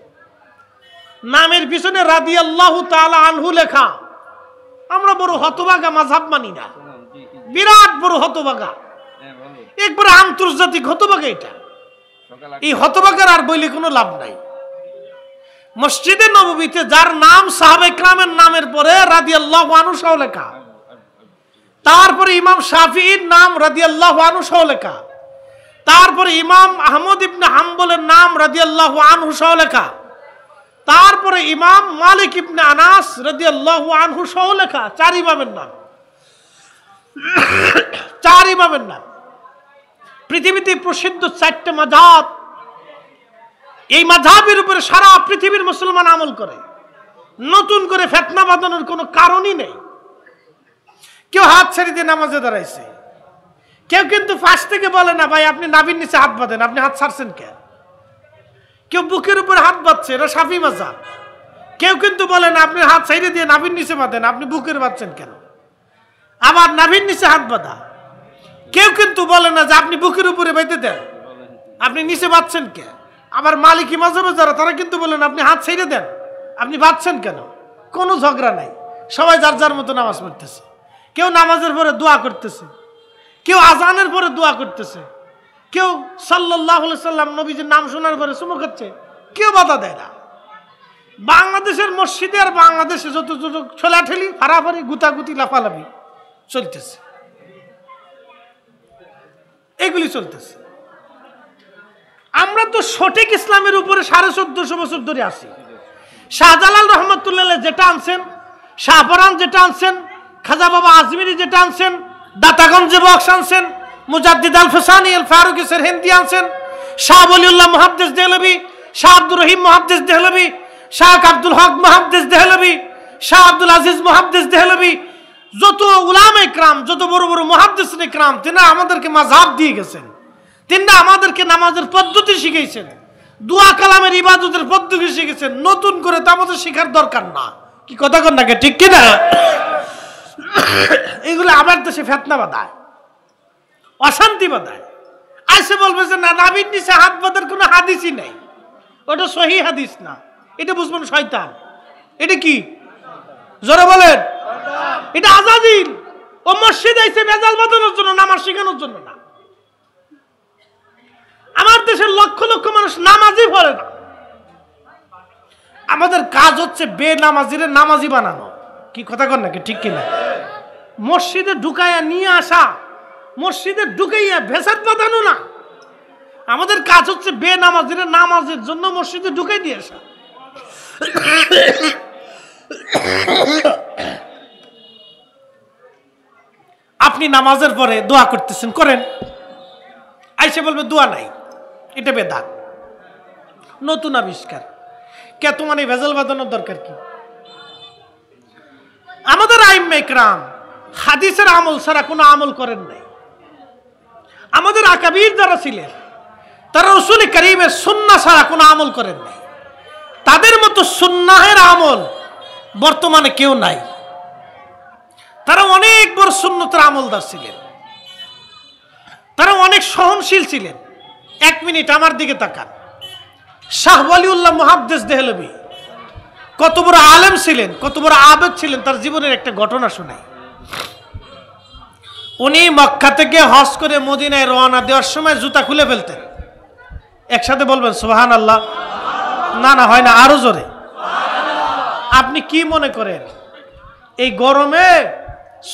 নামের পিছনে রাদিয়াল্লাহু তাআলা আনহু লেখা। আমরা বড় হতভাগা, মাযহাব মানি না, বিরাট বড় হতভাগা, একবারে আন্তর্জাতিক হতভাগা। এটা এই হতভাগার আর বইলে কোনো লাভ নাই। মসজিদে নববীতে যার নাম সাহাবা ইকরামের নামের পরে রাদিয়াল্লাহু আনহু সহ লেখা, তারপরে ইমাম শাফিঈর নাম রাদিয়াল্লাহু আনহু সহ লেখা, তারপরে ইমাম আহমদ ইবনে হাম্বলের নাম রাদিয়াল্লাহু আনহু সহ লেখা, তারপরে ইমাম মালিক ইবনে আনাস রাদিয়াল্লাহু আনহু সহ লেখা। চার ইমামের নাম, চার ইমামের নাম। পৃথিবীতে প্রসিদ্ধ চারটে মাযহাব, এই মাযহাবের উপরে সারা পৃথিবীর মুসলমান আমল করে। নতুন করে ফিতনা বাঁধানোর কোনো কারণই নেই। কেউ হাত ছেড়ে দিয়ে নামাজে দাঁড়াইছে, কেউ কিন্তু ফাঁস থেকে বলে না ভাই আপনি নাভির নিচে হাত বাঁধেন, আপনি হাত ছাড়ছেন কেন? কেউ বুকের উপরে হাত বাঁধছে, এটা শাফি মাযহাব। কেউ কিন্তু বলে না আপনি হাত ছেড়ে দিয়ে নাভির নিচে বাঁধেন, আপনি বুকের বাঁধছেন কেন? আবার নাভির নিচে হাত বাঁধা। কেউ কিন্তু বলে না যে আপনি বুকের উপরে বেঁধে দেন, আপনি নিচে বাঁধছেন কেন? আবার মালিকি মাযহাবে যারা, তারা কিন্তু বলেন আপনি হাত ছেড়ে দেন, আপনি বাঁধছেন কেন? কোনো ঝগড়া নাই, সবাই যার যার মতো নামাজ পড়তেছে। কেউ নামাজের পরে দোয়া করতেছে, কেউ আজানের পরে দোয়া করতেছে, কেউ সাল্লাল্লাহু আলাইহি সাল্লাম নবীজির নাম শোনার পরে চুমু খাচ্ছে, কেউ বাধা দেয় না। বাংলাদেশের মসজিদে আর বাংলাদেশে যত যত ঠেলাঠেলি, ফাড়াফাড়ি, গুতাগুতি, লাফালাফি চলতেছে, এগুলি চলতেছে। আমরা তো সঠিক ইসলামের উপরে 1450 বছর ধরে আছি। শাহজালাল রহমতুল্লাহ যেটা আনছেন, শাহপরান যেটা আনছেন, খাজা বাবা আজমিরি যেটা আনছেন, দাতাগঞ্জে বক্স আনছেন, মুজাদ্দিদ আল ফসানি আল ফারুকি সেরহিন্দি আনছেন, শাহ ওলিউল্লাহ মুহাদ্দিস দেহলভী, শাহ আব্দুর রহিম মুহাদ্দিস দেহলভী, শাহ আব্দুল হক মুহাদ্দিস দেহলভী, শাহ আব্দুল আজিজ মুহাদ্দিস দেহলভী, যত উলামা ইকরাম, যত বড় বড় মুহাদ্দিসিন ইকরাম, তিনারা আমাদেরকে মাযহাব দিয়ে গেছেন। তিনারা আমাদেরকে নামাজের পদ্ধতি শিখিয়েছেন, দোয়া কালামের ইবাদতের পদ্ধতি শিখিয়েছেন। নতুন করে তো আমাদের শেখার দরকার না। কি কথা কন নাকি, ঠিক কিনা? এগুলো আমার দেশে ফিতনা বাঁধায়, অশান্তি বাঁধায়। আইসে বলবে যে না, নাভির নিচে হাত বাঁধার কোনো হাদিসই নাই, ওটা সহিহ হাদিস না, এটা বুঝবেন শয়তান। এটা কি জোরে বলেন? এটা আজাজিল। ও মসজিদ আইছে ভেজাল বাঁধানোর জন্য, নামাজ শেখানোর জন্য না। আমার দেশের লক্ষ লক্ষ মানুষ নামাজই পড়ে না। আমাদের কাজ হচ্ছে বেনামাজিরে নামাজি বানানো। কি কথা কন নাকি, ঠিক কিনা? মসজিদে ঢুকাইয়া নিয়ে আসা, মসজিদে ঢুকাইয়া ভেসাদ বাঁধানো না। আমাদের কাজ হচ্ছে বেনামাজিরে নামাজের জন্য মসজিদে ঢুকাই দিয়ে আসা। আপনি নামাজের পরে দোয়া করতেছেন, করেন, আইসে বলবে দোয়া নাই, এটা বেদাত, নতুন আবিষ্কার। কে তোমার এই ভেজাল বাঁধানোর দরকার কি? আমাদের আইম্মে ইকরাম হাদিসের আমল ছাড়া কোনো আমল করেন নাই। আমাদের আকাবির যারা ছিলেন, তারা রাসূল কারীমের সুন্নাহ ছাড়া কোনো আমল করেন নাই। তাদের মতো সুন্নাহের আমল বর্তমানে কেউ নাই। তারা অনেক বড় সুন্নতের আমলদার ছিলেন, তারা অনেক সহনশীল ছিলেন। এক মিনিট আমার দিকে তাকান। শাহ ওয়ালিউল্লাহ মুহাদ্দিস দেহলভী কত বড় আলেম ছিলেন, কত বড় আবেদ ছিলেন, তার জীবনের একটা ঘটনা শোনাই। উনি মক্কা থেকে হজ করে মদিনায় রওনা দেওয়ার সময় জুতা খুলে ফেলতেন। একসাথে বলবেন সুবহানাল্লাহ। না না, হয় না, আরো জোরে। আপনি কি মনে করেন এই গরমে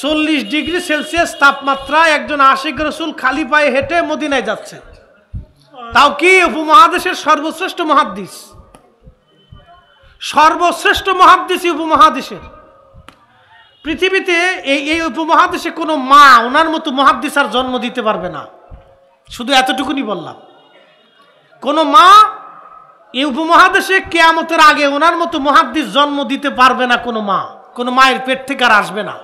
40 ডিগ্রি সেলসিয়াস তাপমাত্রা একজন আশিক রাসূল খালি পায়ে হেঁটে মদিনায় যাচ্ছে, তাও কি উপমহাদেশের সর্বশ্রেষ্ঠ মুহাদ্দিস, সর্বশ্রেষ্ঠ মুহাদ্দিস উপমহাদেশের। পৃথিবীতে এই উপমহাদেশে কোনো মা ওনার মতো মুহাদ্দিস আর জন্ম দিতে পারবে না। শুধু এতটুকুনি বললাম, কোনো মা এই উপমহাদেশে কিয়ামতের আগে ওনার মতো মুহাদ্দিস জন্ম দিতে পারবে না। কোনো মা, কোনো মায়ের পেট থেকে আর আসবে না।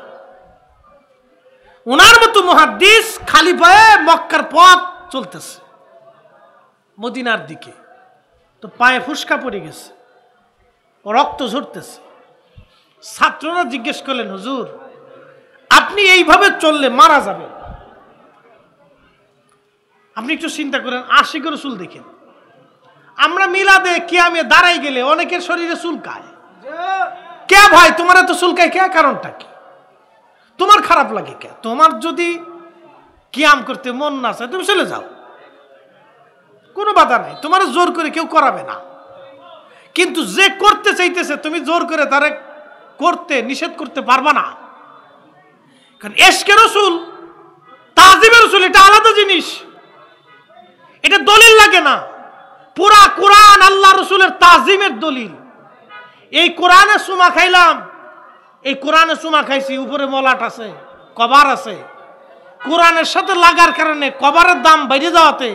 ওনার মতো মুহাদ্দিস খালি পায়ে মক্কার পথ চলতেছে মদিনার দিকে, তো পায়ে ফুসকা পড়ে গেছে, রক্ত ঝরতেছে। ছাত্ররা জিজ্ঞেস করলেন, হুজুর আপনি এইভাবে চললে মারা যাবে, আপনি একটু চিন্তা করেন, আশিক রাসূল দেখেন, আমরা মিলাদে কিয়ামে দাঁড়াই গেলে অনেকের শরীরে চুলকায়, কে ভাই তোমার এত চুলকায় কে, কারণটা কি, তোমার খারাপ লাগে কে? তোমার যদি কিয়াম করতে মন না চায় তুমি চলে যাও, কোনো বাধা নাই, তোমার জোর করে কেউ করাবে না। কিন্তু যে করতে চাইতেছে তুমি জোর করে তারে করতে নিষেধ করতে পারবা না, কারণ ইশকে রাসূল, তাজিমে রাসূল এটা আলাদা জিনিস, এটা দলিল লাগে না। পুরা কোরআন আল্লাহ রাসূলের তাজিমের দলিল। এই কোরআনে সুমা খাইলাম, এই কোরআনে সুমা খাইছি, উপরে মলাট আছে, কভার আছে, কোরআনের সাথে লাগার কারণে কভারের দাম বেড়ে যাওয়াতে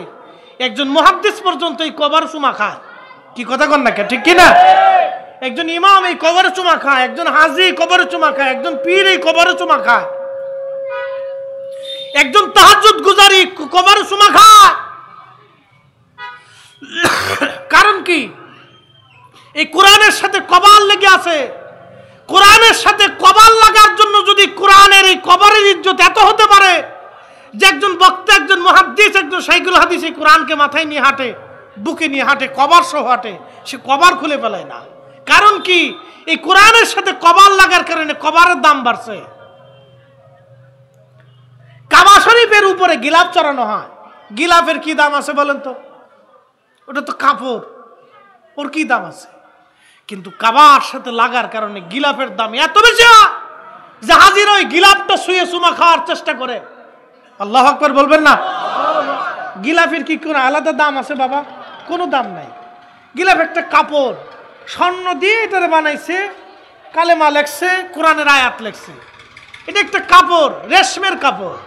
একজন মুহাদ্দিস পর্যন্ত এই কভার চুমা খায়। কি কথা কন না, ঠিক কিনা? একজন ইমাম এই কভারে চুমা খায়, একজন হাজি কভারে চুমা খায়, একজন পীর এই কভারে চুমা খায়, একজন তাহাজ্জুদ গুজারি কভারে চুমা খায়। কারণ কি? এই কোরআনের সাথে কভার লেগে আছে। কোরআনের সাথে কভার লাগার জন্য যদি কোরআনের এই কভারের ইজ্জত এত হতে পারে যে একজন বক্তা, একজন মুহাদ্দিস, একজন শাইখুল হাদিস এই কোরআনকে মাথায় নিয়ে হাঁটে, বুকে নিয়ে হাঁটে, কভার সহ হাঁটে, সে কভার খুলে ফেলায় না। কারণ কি? এই কোরআনের সাথে কভার লাগার কারণে কভারের দাম বাড়ছে। কাবা শরীফের উপরে গিলাফ চড়ানো হয়, গিলাফের কি দাম আছে বলেন তো? ওটা তো কাপড়, ওর কি দাম আছে? কিন্তু কাবার সাথে লাগার কারণে গিলাফের দাম এত বেশি যে হাজির ওই গিলাফটা শুয়ে চুমা খাওয়ার চেষ্টা করে। আল্লাহু আকবার বলবেন না? গিলাফের কি কোনো আলাদা দাম আছে বাবা? কোনো দাম নাই। গিলাফ একটা কাপড়, স্বর্ণ দিয়ে এটারে বানাইছে, কালেমা লেখছে, কোরআনের আয়াত লেখছে, এটা একটা কাপড়, রেশমের কাপড়।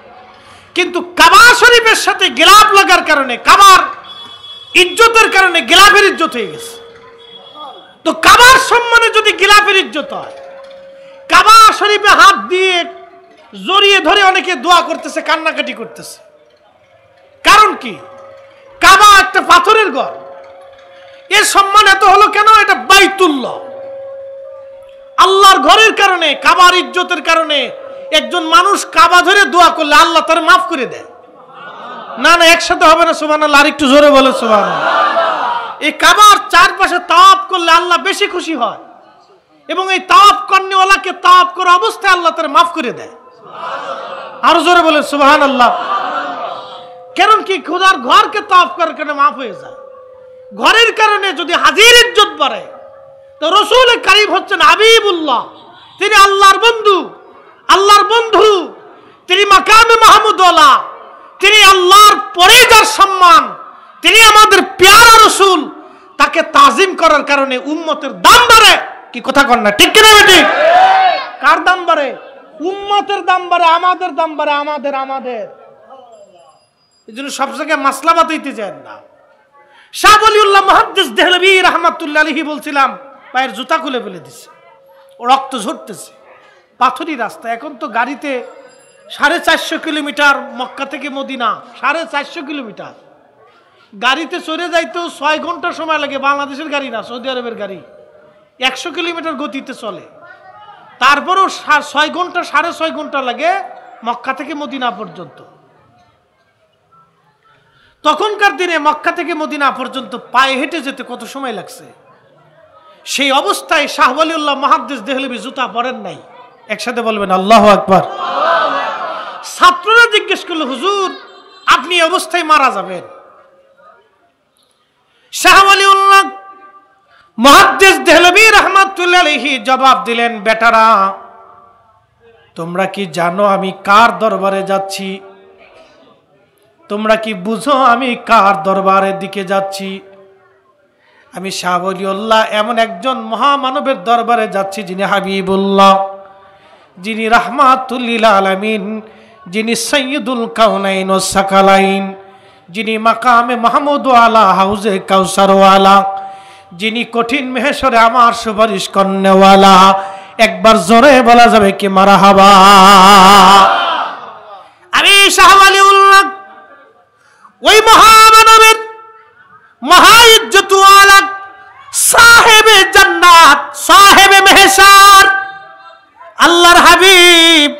কিন্তু কাবা শরীফের সাথে গিলাফ লাগার কারণে, কাবার ইজ্জতের কারণে গিলাফের ইজ্জত হয়ে গেছে। তো কাবার সম্মানে যদি গিলাফের ইজ্জত হয়, কাবা শরীফে হাত দিয়ে জড়িয়ে ধরে অনেকে দোয়া করতেছে, কান্নাকাটি করতেছে। কারণ কি? কাবা একটা পাথরের ঘর, এর সম্মান এত হলো কেন? এটা বাইতুল্লাহ, আল্লাহর ঘরের কারণে, কাবার ইজ্জতের কারণে একজন মানুষ কাবা ধরে দোয়া করলে আল্লাহ তার মাফ করে দেয়। না না, একসাথে হবে না সুবহানাল্লাহ, আর একটু জোরে বলে সুবহানাল্লাহ। এই কাবার চারপাশে তাওয়াফ করলে আল্লাহ বেশি খুশি হয়, এবং এই তাওয়াফ করনেওয়ালাকে তাওয়াফ করা অবস্থায় আল্লাহ তার মাফ করে দেয়। আরো জোরে বলে সুবহানাল্লাহ। কারণ কি? খোদার ঘরকে তাওয়াফ করার কারণে মাফ হয়ে যায়। ঘরের কারণে যদি হাজির ইজ্জত বাড়ে, তো রাসূল কারীম হচ্ছেন হাবিবুল্লাহ, তিনি আল্লাহর বন্ধু, আল্লাহর বন্ধু, তিনি মাকামে মাহমুদওয়ালা, তিনি আল্লাহর পরে যার সম্মান, তিনি আমাদের প্যারা রাসূল, তাকে তাজিম করার কারণে উম্মতের দাম বাড়ে। কি কথা কন না, ঠিক কিনা বেটি? কার দাম বাড়ে? উম্মতের দাম বাড়ে, আমাদের দাম বাড়ে, আমাদের। এই জন্য সব জায়গায় মাসলা বাতাইতে যায় না। শাহ ওলিউল্লাহ মুহাদ্দিস দেহলভী রাহমাতুল্লাহ আলাইহি বলছিলাম, পায়ের জুতা খুলে ফেলে দিছে, রক্ত ঝরতেছে, পাথরি রাস্তা। এখন তো গাড়িতে 450 কিলোমিটার মক্কা থেকে মদিনা, 450 কিলোমিটার গাড়িতে চলে যাইতেও 6 ঘন্টা সময় লাগে। বাংলাদেশের গাড়ি না, সৌদি আরবের গাড়ি 100 কিলোমিটার গতিতে চলে, তারপরও 6 ঘন্টা 6.5 ঘন্টা লাগে মক্কা থেকে মদিনা পর্যন্ত। তখনকার দিনে মক্কা থেকে মদিনা পর্যন্ত পায়ে হেঁটে যেতে কত সময় লাগছে? সেই অবস্থায় শাহ ওলিউল্লাহ মুহাদ্দিস দেহলভী জুতা পরেন নাই। একসাথে বলবেন আল্লাহু আকবার। ছাত্ররা জিজ্ঞেস করলো, হুজুর আপনি এই অবস্থায় মারা যাবেন। শাহ ওলিউল্লাহ মুহাদ্দিস দেহলভী রাহমাতুল্লাহ আলাইহি জবাব দিলেন, বেটারা তোমরা কি জানো আমি কার দরবারে যাচ্ছি? তোমরা কি বুঝো আমি কার দরবারের দিকে যাচ্ছি? আমি শাহ ওলিউল্লাহ এমন একজন মহামানবের দরবারে যাচ্ছি যিনি হাবিবুল্লাহ, যিনি রাহমাতুল লিল আলামিন, যিনি সাইয়্যিদুল কাউনাইন ওয়াস সাকালাইন, যিনি মাকামে মাহমুদ ওয়ালা, হাউজে কাউসার ওয়ালা, যিনি কঠিন মেহশরে আমার সুপারিশ করনেওয়ালা। একবার জোরে বলা যাবে কি মারহাবা? শাহ ওয়ালিউল্লাহ ওই মহামানবের মহা ইজ্জতওয়ালা সাহেবে জান্নাত সাহেবে মেহশার আল্লাহর হাবিব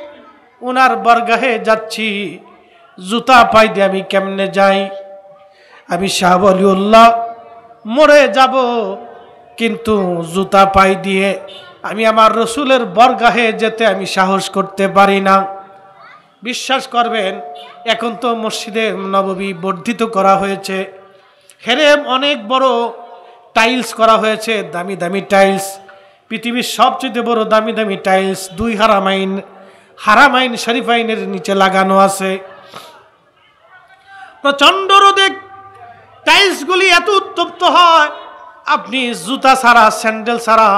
উনার বরগাহে যাচ্ছি, জুতা পাই দিয়ে আমি কেমনে যাই? আমি শাহ ওয়ালিউল্লাহ মরে যাব, কিন্তু জুতা পাই দিয়ে আমি আমার রসুলের বরগাহে যেতে আমি সাহস করতে পারি না। বিশ্বাস করবেন, এখন তো মসজিদে নববী বর্ধিত করা হয়েছে, হেরেম অনেক বড় টাইলস করা হয়েছে, দামি দামি টাইলস, পৃথিবীর সবচেয়ে বড় দামি দামি টাইলস 2 হারামাইন শরীফাইনের নিচে লাগানো আছে। প্রচন্ড রোদে টাইলসগুলি এত উত্তপ্ত হয়, আপনি জুতা ছাড়া স্যান্ডেল ছাড়া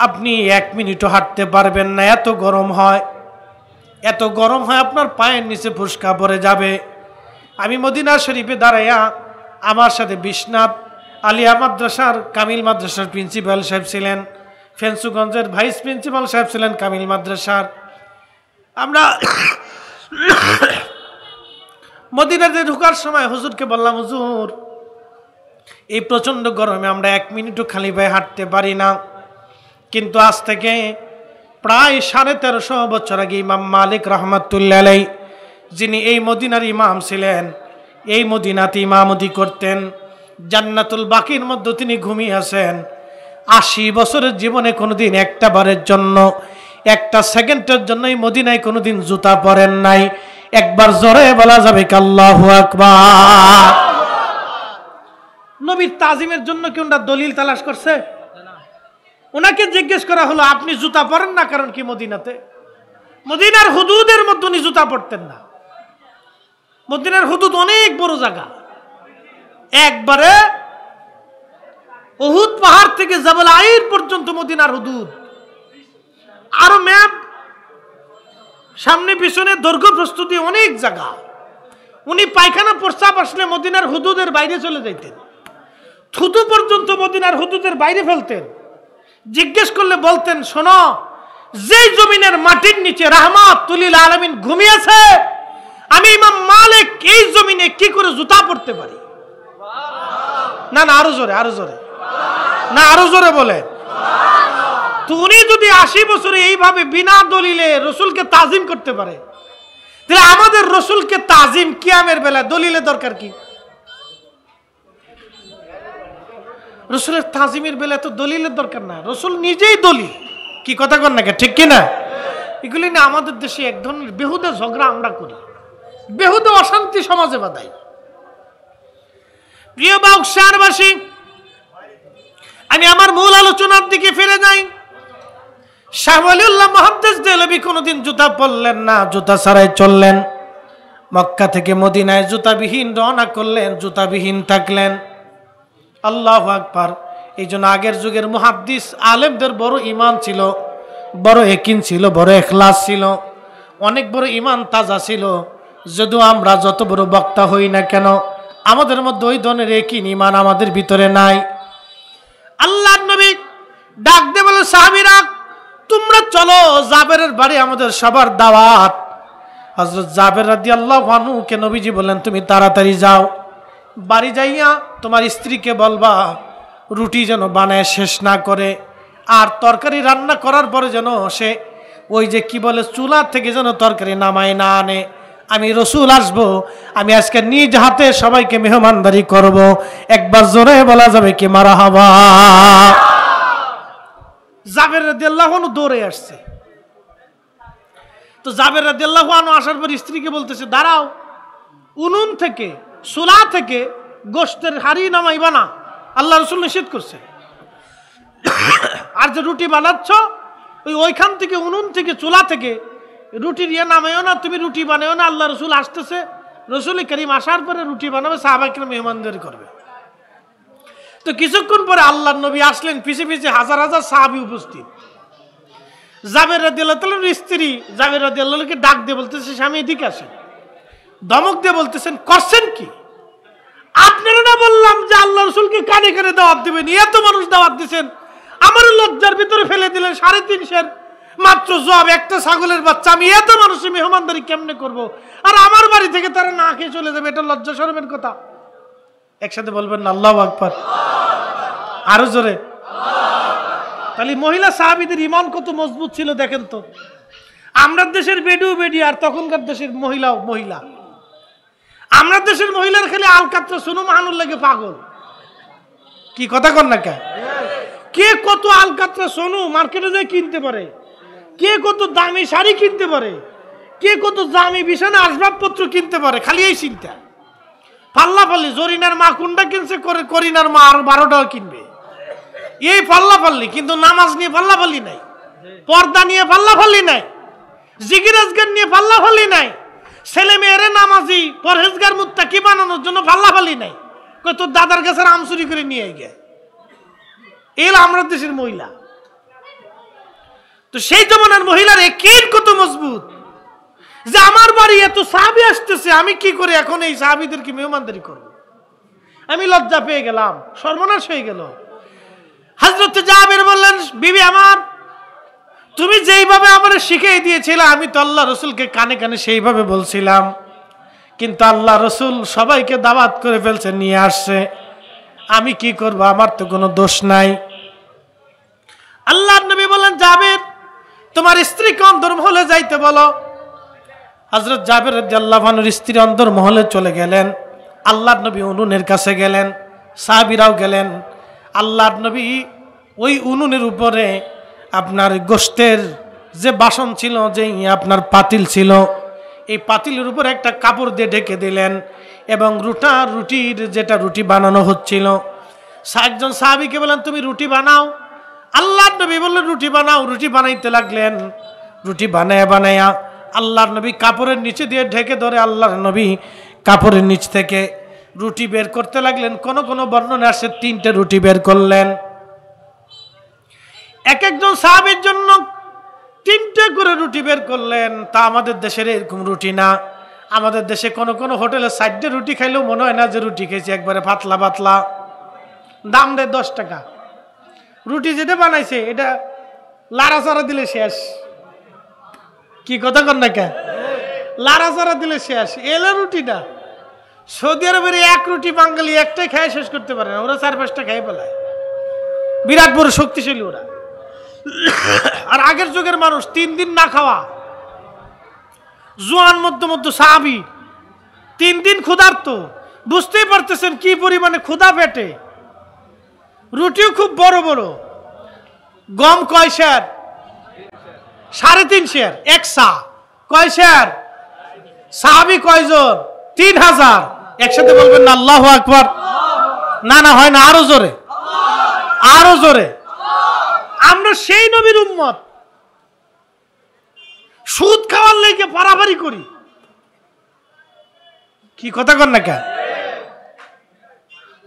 আপনি 1 মিনিটও হাঁটতে পারবেন না, এত গরম হয়, এত গরম হয় আপনার পায়ের নিচে ফুসকা পড়ে যাবে। আমি মদিনা শরীফে দাঁড়াইয়া আমার সাথে বিশ্বনাথ আলিয়া মাদ্রাসার কামিল মাদ্রাসার প্রিন্সিপাল সাহেব ছিলেন, ফেন্সুগঞ্জের ভাইস প্রিন্সিপাল সাহেব ছিলেন কামিল মাদ্রাসার। আমরা মদিনাতে ঢোকার সময় হুজুরকে বললাম, হুজুর এই প্রচণ্ড গরমে আমরা 1 মিনিটও খালি পায়ে হাঁটতে পারি না, কিন্তু আজ থেকে প্রায় 1350 বছর আগে ইমাম মালিক রহমাতুল্লাহ আলাইহি, যিনি এই মদিনার ইমাম ছিলেন, এই মদিনাতে ইমামতি করতেন, জান্নাতুল বাকির মধ্যে তিনি ঘুমিয়ে আছেন। 80 বছরের জীবনে কোনোদিন একটা বারের জন্য, একটা সেকেন্ডের জন্য এই মদিনায় কোনোদিন জুতা পরেন নাই। একবার জোরে বলা যাবে কি আল্লাহু আকবার? নবীর তাজিমের জন্য কি ওনারা দলিল তালাশ করছে? ওনাকে জিজ্ঞেস করা হলো, আপনি জুতা পরেন না কারণ কি? মদিনাতে, মদিনার হুদুদের মধ্যে উনি জুতা পরতেন না। মদিনার হুদুদ অনেক বড় জায়গা, একবারে উহুদ পাহাড় থেকে জাবাল আইর পর্যন্ত মদিনার হুদুদ, আরো ম্যাপ সামনে পিছনে দৈর্ঘ্য প্রস্তুতি অনেক জায়গা। উনি পায়খানা প্রস্রাব আসলে মদিনার হুদুদের বাইরে চলে যাইতেন, থুতু পর্যন্ত মদিনার হুদুদের বাইরে ফেলতেন। জিজ্ঞেস করলে বলতেন, শোনো, যেই জমিনের মাটির নিচে রাহমাতুল লিল আলামিন ঘুমিয়েছে, আমি ইমাম মালিক এই জমিনে কি করে জুতা পরতে পারি? না না, আরো জোরে, আরো জোরে, না আরো জোরে বলে। তো উনি যদি 80 বছরে এইভাবে বিনা দলিলে রসুলকে তাজিম করতে পারে, তাহলে আমাদের রসুলকে তাজিম কিয়ামের বেলায় দলিলে দরকার কি? রসুলের তাজিমের বেলায় তো দলিলের দরকার না, রসুল নিজেই দলিল। কি কথা কর না, ঠিক কিনা? এগুলি না আমাদের দেশে এক ধরনের বেহুদা ঝগড়া আমরা করি, বেহুদা অশান্তি সমাজে বাঁধাই। প্রিয় বাউসারবাসী, আমি আমার মূল আলোচনার দিকে ফিরে যাই। শাহ ওয়ালিউল্লাহ মুহাদ্দিস দেহলভী কোনোদিন জুতা পরলেন না, জুতা ছাড়াই চললেন। মক্কা থেকে মদিনায় জুতাবিহীন রওনা করলেন, জুতাবিহীন থাকলেন। আল্লাহু আকবার। এই জন্য আগের যুগের মুহাদ্দিস আলেমদের বড় ইমান ছিল, বড় ইয়াকিন ছিল, বড় ইখলাস ছিল, অনেক বড় ইমান তাজা ছিল। যদিও আমরা যত বড় বক্তা হই না কেন, আমাদের মধ্যে ওই ধরনের ইয়াকিন ইমান আমাদের ভিতরে নাই। আল্লাহর নবী ডাক দিয়ে বলে, সাহাবীরা তোমরা চলো, জাবেরের বাড়ি আমাদের সবার দাওয়াত। হযরত জাবের রাদিয়াল্লাহু আনহু কে নবীজি বললেন, তুমি তাড়াতাড়ি যাও, বাড়ি যাইয়া তোমার স্ত্রীকে বলবা রুটি যেন বানায় শেষ না করে, আর তরকারি রান্না করার পরে যেন সে ওই যে কি বলে চুলা থেকে যেন তরকারি নামায় না আনে। আমি রসুল আসবো, আমি আজকে নিজ হাতে সবাইকে মেহমানদারি করব। একবার জোরে বলা যাবে কি মারহাবা? জাবের রাদিয়াল্লাহু আনহু দৌড়ে আসছে। তো জাবের রাদিয়াল্লাহু আনহু আসার পর স্ত্রীকে বলতেছে, দাঁড়াও, উনুন থেকে চুলা থেকে গোশতের হাড়ি নামাইবা না, আল্লাহ রসুল নিষেধ করছে। আর যে রুটি বানাচ্ছ ওইখান থেকে উনুন থেকে চুলা থেকে রুটি দিয়ে নামাইও না, তুমি রুটি বানাও না, আল্লাহ রসুল আসতেছে, রসুল করিম আসার পরে রুটি বানাবে, সাহাবায়ে মেহমানদারি করবে। তো কিছুক্ষণ পরে আল্লাহর নবী আসলেন, পিছে পিছে হাজার হাজার সাহাবী উপস্থিত। জাবের রাদিয়াল্লাহু তাআলার স্ত্রী জাবের রাদিয়াল্লাহুকে ডাক দিয়ে বলতেছে, স্বামী এদিকে আসেন। ধমক দিয়ে বলতেছেন, করছেন কি? আপনারা না বললাম যে আল্লাহ রসুলকে কানে কানে দাওয়াত দিবেন, এত মানুষ দাওয়াত দিচ্ছেন, আমার লজ্জার ভিতরে ফেলে দিলেন 350 মাত্র জব একটা ছাগলের বাচ্চা, আমি এত মানুষের মেহমানদারি কেমনে করব? আর আমার বাড়ি থেকে তারা না খেয়ে চলে যাবে, এটা লজ্জা শরমের কথা। একসাথে বলবেন না আল্লাহু আকবার, আরো জোরে। তাহলে মহিলা সাহাবীদের ঈমান কত মজবুত ছিল দেখেন তো। আমরা দেশের বেডিও বেডি, আর তখনকার দেশের মহিলাও মহিলা। আমরা দেশের মহিলার খালি আলকাতরা শুনো মাহানুর লাগে পাগল। কি কথা কর না কে কত আলকাতরা সোনু মার্কেটে যায় কিনতে পারে, কে কত দামি শাড়ি কিনতে পারে, কে কত দামি বিছানা আসবাবপত্র কিনতে পারে, খালি এই চিন্তা। পাল্লাপাল্লি জরিনার মা কোনটা কিনছে, করিনার মা আর 12টাও কিনবে, এই পাল্লাপাল্লি। কিন্তু নামাজ নিয়ে পাল্লাপাল্লি নাই, পর্দা নিয়ে পাল্লাপাল্লি নাই, জিকির আজগার নিয়ে পাল্লাপাল্লি নাই, ছেলে মেয়েরে নামাজি পরহেজগার মুত্তাকি বানানোর জন্য পাল্লাপাল্লি নাই। কই তোর দাদার কাছে আম চুরি করে নিয়ে গে, এল আমরা দেশের মহিলা। তো সেই জমানার মহিলার একিন কত মজবুত যে আমার বাড়ি এত সাহাবী আসতেছে, আমি কি করে এখন এই সাহাবীদেরকে মেহমানদারি করব? আমি লজ্জা পেয়ে গেলাম, সর্বনাশ হয়ে গেল। হযরত জাবের বললেন, বিবি আমার, তুমি যেইভাবে আমারে শিখিয়ে দিয়েছিলে আমি তো আল্লাহ রসুলকে কানে কানে সেইভাবে বলছিলাম, কিন্তু আল্লাহ রসুল সবাইকে দাওয়াত করে ফেলছে, নিয়ে আসছে, আমি কি করব? আমার তো কোনো দোষ নাই। আল্লাহর নবী বলেন, জাবের তোমার স্ত্রীকে অন্তর্মহলে যাইতে বলো। হযরত জাবের রাদিয়াল্লাহু আনহুর স্ত্রী অন্তর্মহলে চলে গেলেন। আল্লাহর নবী উনুনের কাছে গেলেন, সাহাবীরাও গেলেন। আল্লাহর নবী ওই উনুনের উপরে আপনার গোশতের যে বাসন ছিল, যে আপনার পাতিল ছিল, এই পাতিলের উপর একটা কাপড় দিয়ে ঢেকে দিলেন এবং রুটির যেটা রুটি বানানো হচ্ছিল, একজন সাহাবীকে বলেন তুমি রুটি বানাও। আল্লাহর নবী বললেন রুটি বানাও। রুটি বানাইতে লাগলেন। রুটি বানায়া আল্লাহর নবী কাপড়ের নিচে দিয়ে ঢেকে ধরে আল্লাহর নবী কাপড়ের নিচ থেকে রুটি বের করতে লাগলেন। কোন কোন বর্ণনা আসে 3টে রুটি বের করলেন। এক একজন সাহাবীর জন্য 3টে করে রুটি বের করলেন। তা আমাদের দেশের এরকম রুটি না। আমাদের দেশে কোন কোন হোটেলে 4টে রুটি খাইলেও মনে হয় না যে রুটি খেয়েছে, একবারে পাতলা পাতলা, দাম দেয় 10 টাকা। রুটি যেটা বানাইছে এটা লাড়াচাড়া দিলে শেষ। কি কথা কন না কে, লাড়াচাড়া দিলে শেষ। এলো রুটিটা সৌদি আরবের এক রুটি বাঙালি একটাই খায় শেষ করতে পারে না, ওরা 4-5টা খাই পেলায়। বিরাট বড় শক্তিশালী ওরা। আর আগের যুগের মানুষ 3 দিন না খাওয়া, জোয়ান মধ্য সাহাবী 3 দিন ক্ষুধার্ত। বুঝতেই পারতেছেন কি পরিমাণে ক্ষুধা পেটে। রুটিও খুব বড় বড়। গম কয় শের? 3.5 শের। এক সা কয় শের? সাহাবী কয়জন? 3000। একসাথে বলবেন না আল্লাহু আকবার। না না হয় না, আরো জোরে, আরো জোরে। আমরা সেই নবীর উম্মত, সুদ খাওয়ার লেগে পারাপারি করি। কি কথা কন না কে?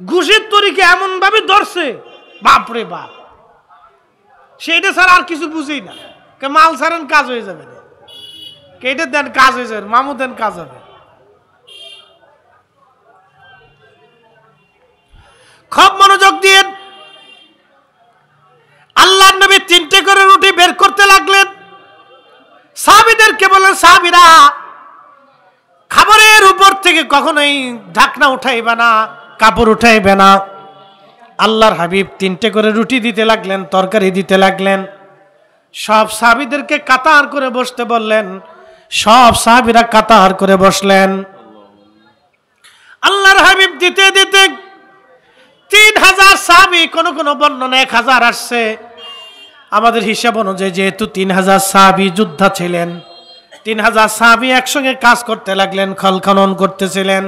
ঘুষের তরিকে এমন ভাবে ধরছে, বাপরে বাপ, সেইটা ছাড়া আর কিছু বুঝেই না। মাল ছাড়েন কাজ হয়ে যাবে, কেটে দেন কাজ হয়ে যাবে, মামু দেন কাজ হবে। খুব মনোযোগ দিয়ে আল্লাহর নবী 3টে করে রুটি বের করতে লাগলেন। সাহাবীদেরকে বলেন, সাহাবীরা খাবারের উপর থেকে কখনোই ঢাকনা উঠাইবে না, কাপড় উঠাইবে না। আল্লাহর হাবিব 3টে করে রুটি দিতে লাগলেন, তরকারি দিতে লাগলেন। সব সাহাবীদেরকে কাতার করে বসতে বললেন। সব সাহাবীরা কাতার করে বসলেন। আল্লাহর হাবিব দিতে দিতে 3000 সাহাবী, কোন কোন বর্ণনা 1000 আসছে। আমাদের হিসাব অনুযায়ী যেহেতু 3000 সাহাবী যোদ্ধা ছিলেন, 3000 সাহাবী একসঙ্গে কাজ করতে লাগলেন, খল খনন করতেছিলেন।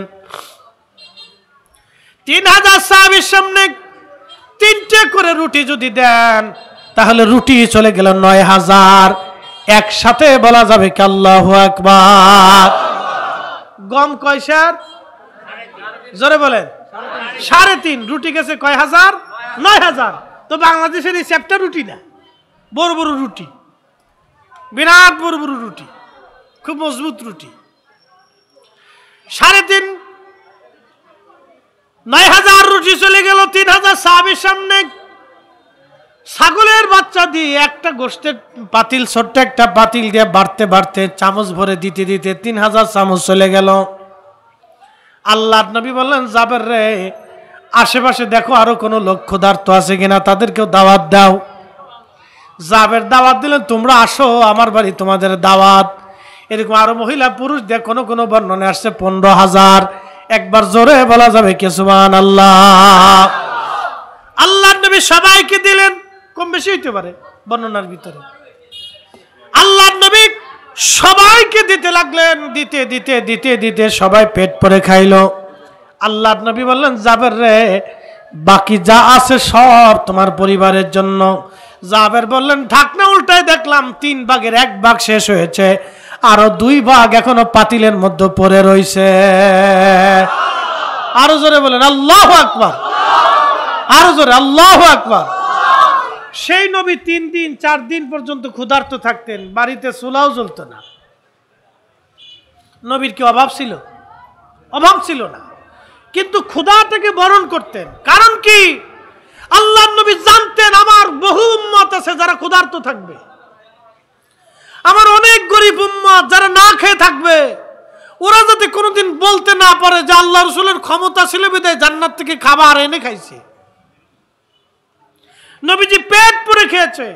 3000 সাহাবীর সামনে 3টে করে রুটি যদি দেন তাহলে রুটি চলে গেল 9000। একসাথে বলা যাবে কি আল্লাহু আকবার। গম কয় শের? জোরে বলেন। 3.5। রুটি গেছে কয় হাজার? 9000। তো বাংলাদেশের এই চ্যাপ্টা রুটি না, বড় বড় রুটি, বিরাট বড় বড় রুটি, খুব মজবুত রুটি। 3.5 9000 রুটি চলে গেল 3000 সাহাবীর সামনে। ছাগলের বাচ্চা দিয়ে একটা গোশতের পাতিল, ছোট্ট একটা পাতিল দিয়ে বাড়তে বাড়তে চামচ ভরে দিতে দিতে 3000 চামচ চলে গেল। আল্লাহর নবী বললেন, জাবের রে, আশেপাশে দেখো আরো কোনো লোক ক্ষুধার্ত আছে কিনা, তাদেরকেও দাওয়াত দাও। জাবের দাওয়াত দিলেন, তোমরা আসো আমার বাড়ি, তোমাদের দাওয়াত। এরকম আরো মহিলা পুরুষ দিয়ে কোনো কোনো বর্ণনে আসছে 15,000। একবার জোরে বলা যাবে কি সুবহানাল্লাহ। আল্লাহর নবী সবাইকে দিলেন, কম বেশি হইতে পারে বর্ণনার ভিতরে। আল্লাহর নবী সবাইকে দিতে লাগলেন, দিতে দিতে দিতে দিতে সবাই পেট ভরে খাইলো। আল্লাহর নবী বললেন, জাবের রে, বাকি যা আছে সব তোমার পরিবারের জন্য। জাবের বললেন, ঢাকনা উল্টায় দেখলাম 3 ভাগের 1 ভাগ শেষ হয়েছে, আরো 2 ভাগ এখনো পাতিলের মধ্যে পড়ে রয়েছে। আরো জোরে বলেন আল্লাহু আকবার, আরো জোরে আল্লাহু আকবার। সেই নবী 3 দিন 4 দিন পর্যন্ত ক্ষুধার্ত থাকতেন, বাড়িতে চুলাও জ্বলতো না। নবীর কি অভাব ছিল? অভাব ছিল না, কিন্তু ক্ষুধাটাকে বরণ করতেন। কারণ কি? আল্লাহর নবী জানতেন আমার বহু উম্মত আছে যারা ক্ষুধার্ত থাকবে, আমার অনেক গরিব উম্মত যারা না খেয়ে থাকবে। ওরা যাতে কোনোদিন বলতে না পারে যে আল্লাহ রাসূলের ক্ষমতা ছিল বিধায় জান্নাত থেকে খাবার এনে খাইছে। নবীজি পেট পুরে খেয়েছে।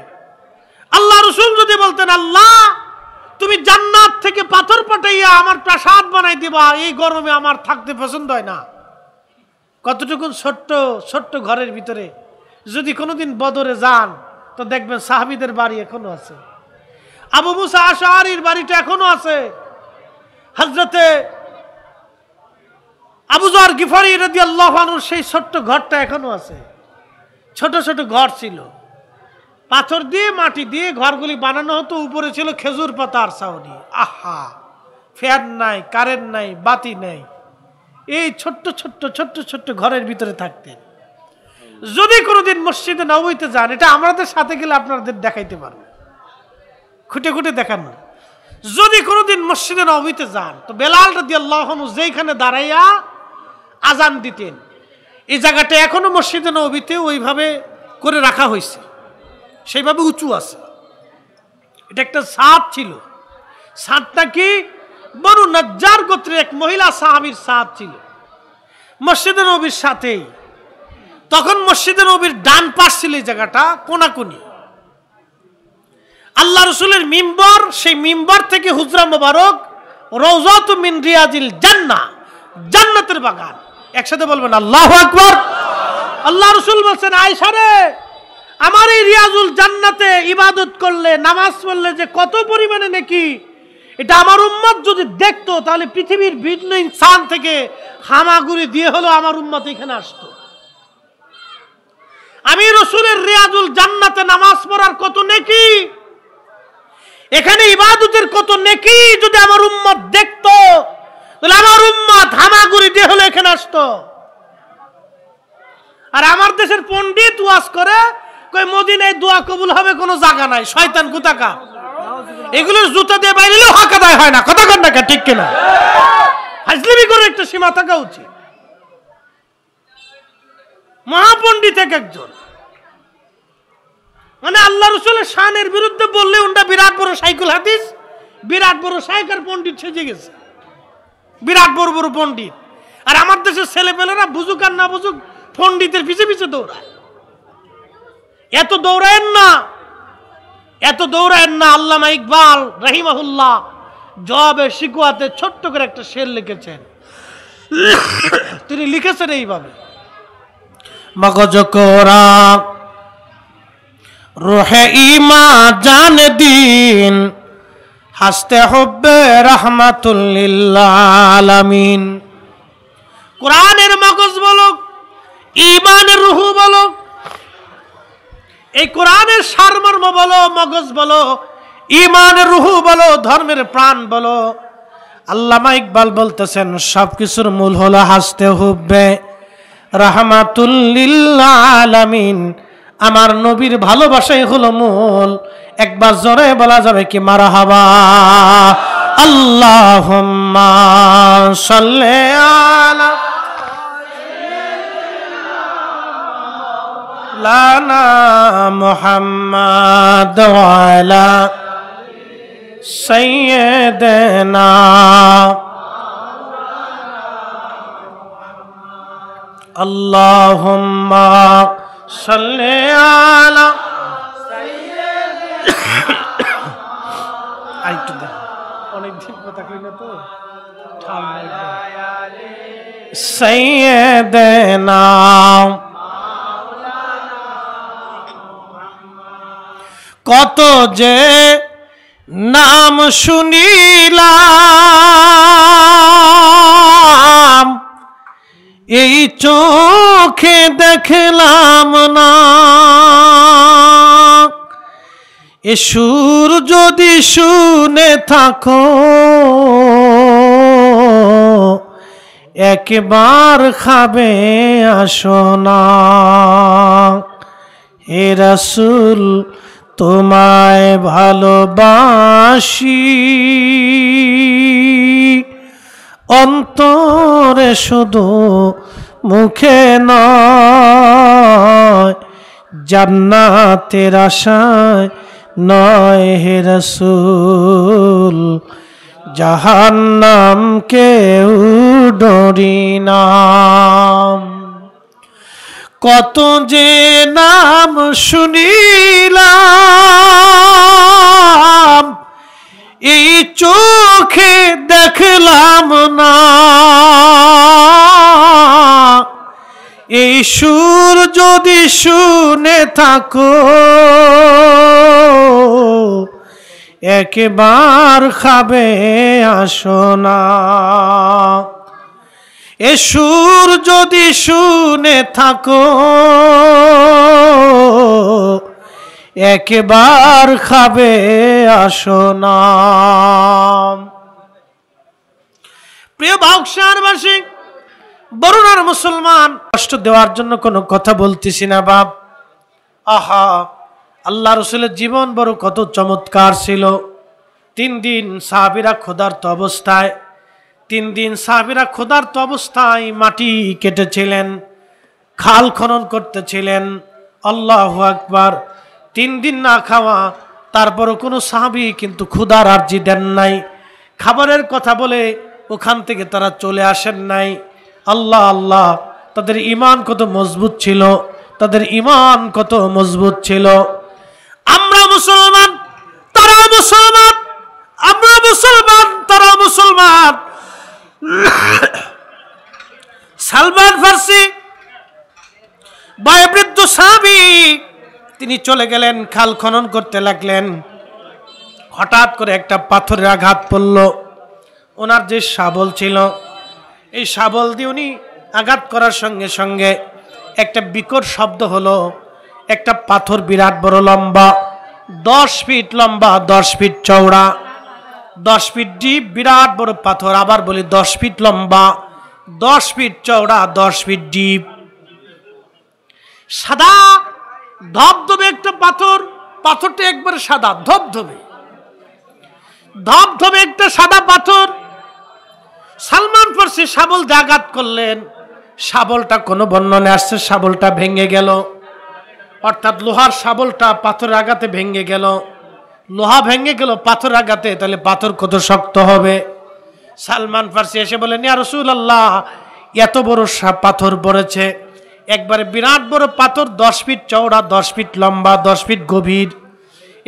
আল্লাহ রাসূল যদি বলতেন, আল্লাহ তুমি জান্নাত থেকে পাথর পাঠাইয়া আমার প্রাসাদ বানাই দিবা, এই গরমে আমার থাকতে পছন্দ হয় না। কতটুকু ছোট্ট ছোট্ট ঘরের ভিতরে যদি কোনোদিন বদরে যান তো দেখবেন সাহাবীদের বাড়ি এখনো আছে, আবু মুসা আশআরীর বাড়িটা এখনো আছে, হযরতে আবু যর গিফারি রাদিয়াল্লাহু আনহু সেই ছোট্ট ঘরটা এখনো আছে। ছোট ছোট ঘর ছিল, পাথর দিয়ে মাটি দিয়ে ঘরগুলি বানানো হতো, উপরে ছিল খেজুর পাতার ছাউনি। আহা, ফ্যান নাই, কারেন্ট নাই, বাতি নাই, এই ছোট্ট ছোট্ট ছোট্ট ছোট্ট ঘরের ভিতরে থাকতেন। যদি কোনোদিন মসজিদে নববীতে যান, এটা আমাদের সাথে গেলে আপনাদের দেখাইতে পারবো, খুঁটে খুঁটে দেখানো। যদি কোনোদিন মসজিদে নববীতে যান তো বেলাল রাদিয়াল্লাহু আনহু যেইখানে দাঁড়াইয়া আজান দিতেন, এই জায়গাটা এখনো মসজিদে নববীতে ওইভাবে করে রাখা হয়েছে, সেইভাবে উঁচু আছে। এটা একটা ছাদ ছিল। ছাদটা কি? বনু নজ্জার গোত্রের এক মহিলা সাহাবীর ছাদ ছিল মসজিদে নববীর সাথেই। তখন মসজিদে নববীর ডান পাশ ছিল এই জায়গাটা কোনাকুনি। আল্লাহ রাসূলের মিম্বর, সেই মিম্বর থেকে হুজরা মোবারক, রওজাতুম মিন রিয়াজিল জান্নাহ, জান্নাতের বাগান। একসাথে বলবেন আল্লাহু আকবার। আল্লাহ রাসূল বলেন, আয়েশা রে, আমার এই রিয়াজুল জান্নাতে ইবাদত করলে, নামাজ পড়লে যে কত পরিমাণে নেকি, এটা আমার উম্মত যদি দেখতো তাহলে পৃথিবীর ভিন্ন ইনসান থেকে হামাগুড়ি দিয়ে হলো আমার উম্মত এখানে আসতো। আমি রাসূলের রিয়াজুল জান্নাতে নামাজ পড়ার কত নেকি, এখানে ইবাদতের কত নেকি যদি আমার উম্মত দেখতো তাহলে আমার উম্মত হামাগুড়ি দিয়ে হলো এখানে আসতো। আর আমার দেশের পণ্ডিত ওয়াজ করে কই মদিনায় দোয়া কবুল হবে কোনো জায়গা নাই, শয়তান কোথাকার। এগুলোর জুতা দিয়ে বাইরেও হক আদায় হয় না, কথা কন না, ঠিক কিনা? হাজলিমি করে একটা সীমা থাকা উচিত। মহাপণ্ডিত একজন, মানে আল্লাহ রাসূলের শানের বিরুদ্ধে বললে উনটা বিরাট বড় সাইকুল হাদিস, বিরাট বড় সাইকার পণ্ডিত সেজে গেছে, বিরাট বড় বড় পণ্ডিত। আর আমার দেশের ছেলেপেলেরা বুঝুক আর না বুঝুক পণ্ডিতের পিছে পিছে দৌড়ায়। এত দৌড়ায়েন না, এত দৌড়ায়েন না। আল্লামা ইকবাল রাহিমাহুল্লাহ জবাবে শিকওয়াতে ছোট্ট করে একটা শের লিখেছেন। তিনি লিখেছেন এইভাবে, মগজ কোরা রুহে ইমা জান দিন, হাসতে হবে রাহমাতুল লিল আলামিন। কোরআনের মগজ বলো, ঈমানের রূহ বলো, এই কোরআনের সারমর্ম বলো, মগজ বলো, ঈমানের রূহ বলো, ধর্মের প্রাণ বলো। আল্লামা ইকবাল বলতেছেন সবকিছুর মূল হলো হাসতে হবে রাহমাতুল লিল আলামিন। আমার নবীর ভালোবাসাই হলো মূল। একবার জোরে বলা যাবে কি মারহাবা? আল্লাহুম্মা সাল্লি আলা লানা মুহাম্মাদ ওয়া আলা সাইয়্যিদিনা আল্লাহুম্মা সাল্লি আলা সাইয়্যিদিনা অনেক দিন কথা কই না তো সাইয়্যিদিনা কত যে নাম শুনিলাম এই চোখে দেখলাম না এ সুর যদি শুনে থাকো একবার খাবে আসো না হে রাসূল তোমায় ভালোবাসি অন্তরে শুধু মুখে নয় জান্নাতের আশায় নয় হে রাসূল জাহান্নাম কেউ ডরি না কত যে নাম শুনিলাম এই চোখে দেখলাম না এই সুর যদি শুনে থাকো একবার খাবে আসো না এ সুর যদি শুনে থাকো একবার খাবে আসো না প্রিয় ভাউকসারবাসী বরুণার মুসলমান কষ্ট দেওয়ার জন্য কোনো কথা বলতেছি না বাপ আহা আল্লাহ রাসূলের জীবন বড় কত চমৎকার ছিল 3 দিন সাহাবীরা ক্ষুধার্ত অবস্থায় 3 দিন সাহাবীরা ক্ষুধার্ত অবস্থায় মাটি কেটেছিলেন খাল খনন করতেছিলেন আল্লাহু আকবার 3 দিন না খাওয়া তারপরও কোনো সাহাবী কিন্তু ক্ষুধার আর্জি দেন নাই খাবারের কথা বলে ওখান থেকে তারা চলে আসেন নাই আল্লাহ আল্লাহ তাদের ঈমান কত মজবুত ছিল তাদের ঈমান কত মজবুত ছিল আমরা মুসলমান তারা মুসলমান আমরা মুসলমান তারা মুসলমান সালমান ফারসি বয়োবৃদ্ধ সাহাবী তিনি চলে গেলেন খাল খনন করতে লাগলেন হঠাৎ করে একটা পাথরের আঘাত পড়ল ওনার যে শাবল ছিল এই শাবল দিয়ে উনি আঘাত করার সঙ্গে সঙ্গে একটা বিকট শব্দ হলো একটা পাথর বিরাট বড় লম্বা 10 ফিট লম্বা 10 ফিট চওড়া 10 ফিট ডিপ বিরাট বড় পাথর আবার বলি 10 ফিট লম্বা 10 ফিট চওড়া 10 ফিট ডিপ সাদা ধবধবে একটা পাথর পাথরটা একবারে সাদা ধবধবে ধবধবে একটা সাদা পাথর সালমান ফারসি শাবল দিয়ে আঘাত করলেন শাবলটা কোনো বর্ণনে আসছে শাবলটা ভেঙে গেল অর্থাৎ লোহার শাবলটা পাথরের আঘাতে ভেঙে গেল লোহা ভেঙে গেল পাথর আঘাতে তাহলে পাথর কত শক্ত হবে সালমান ফারসি এসে বলেন ইয়া রাসূলুল্লাহ এত বড় পাথর পড়েছে একবারে বিরাট বড় পাথর 10 ফিট চওড়া 10 ফিট লম্বা 10 ফিট গভীর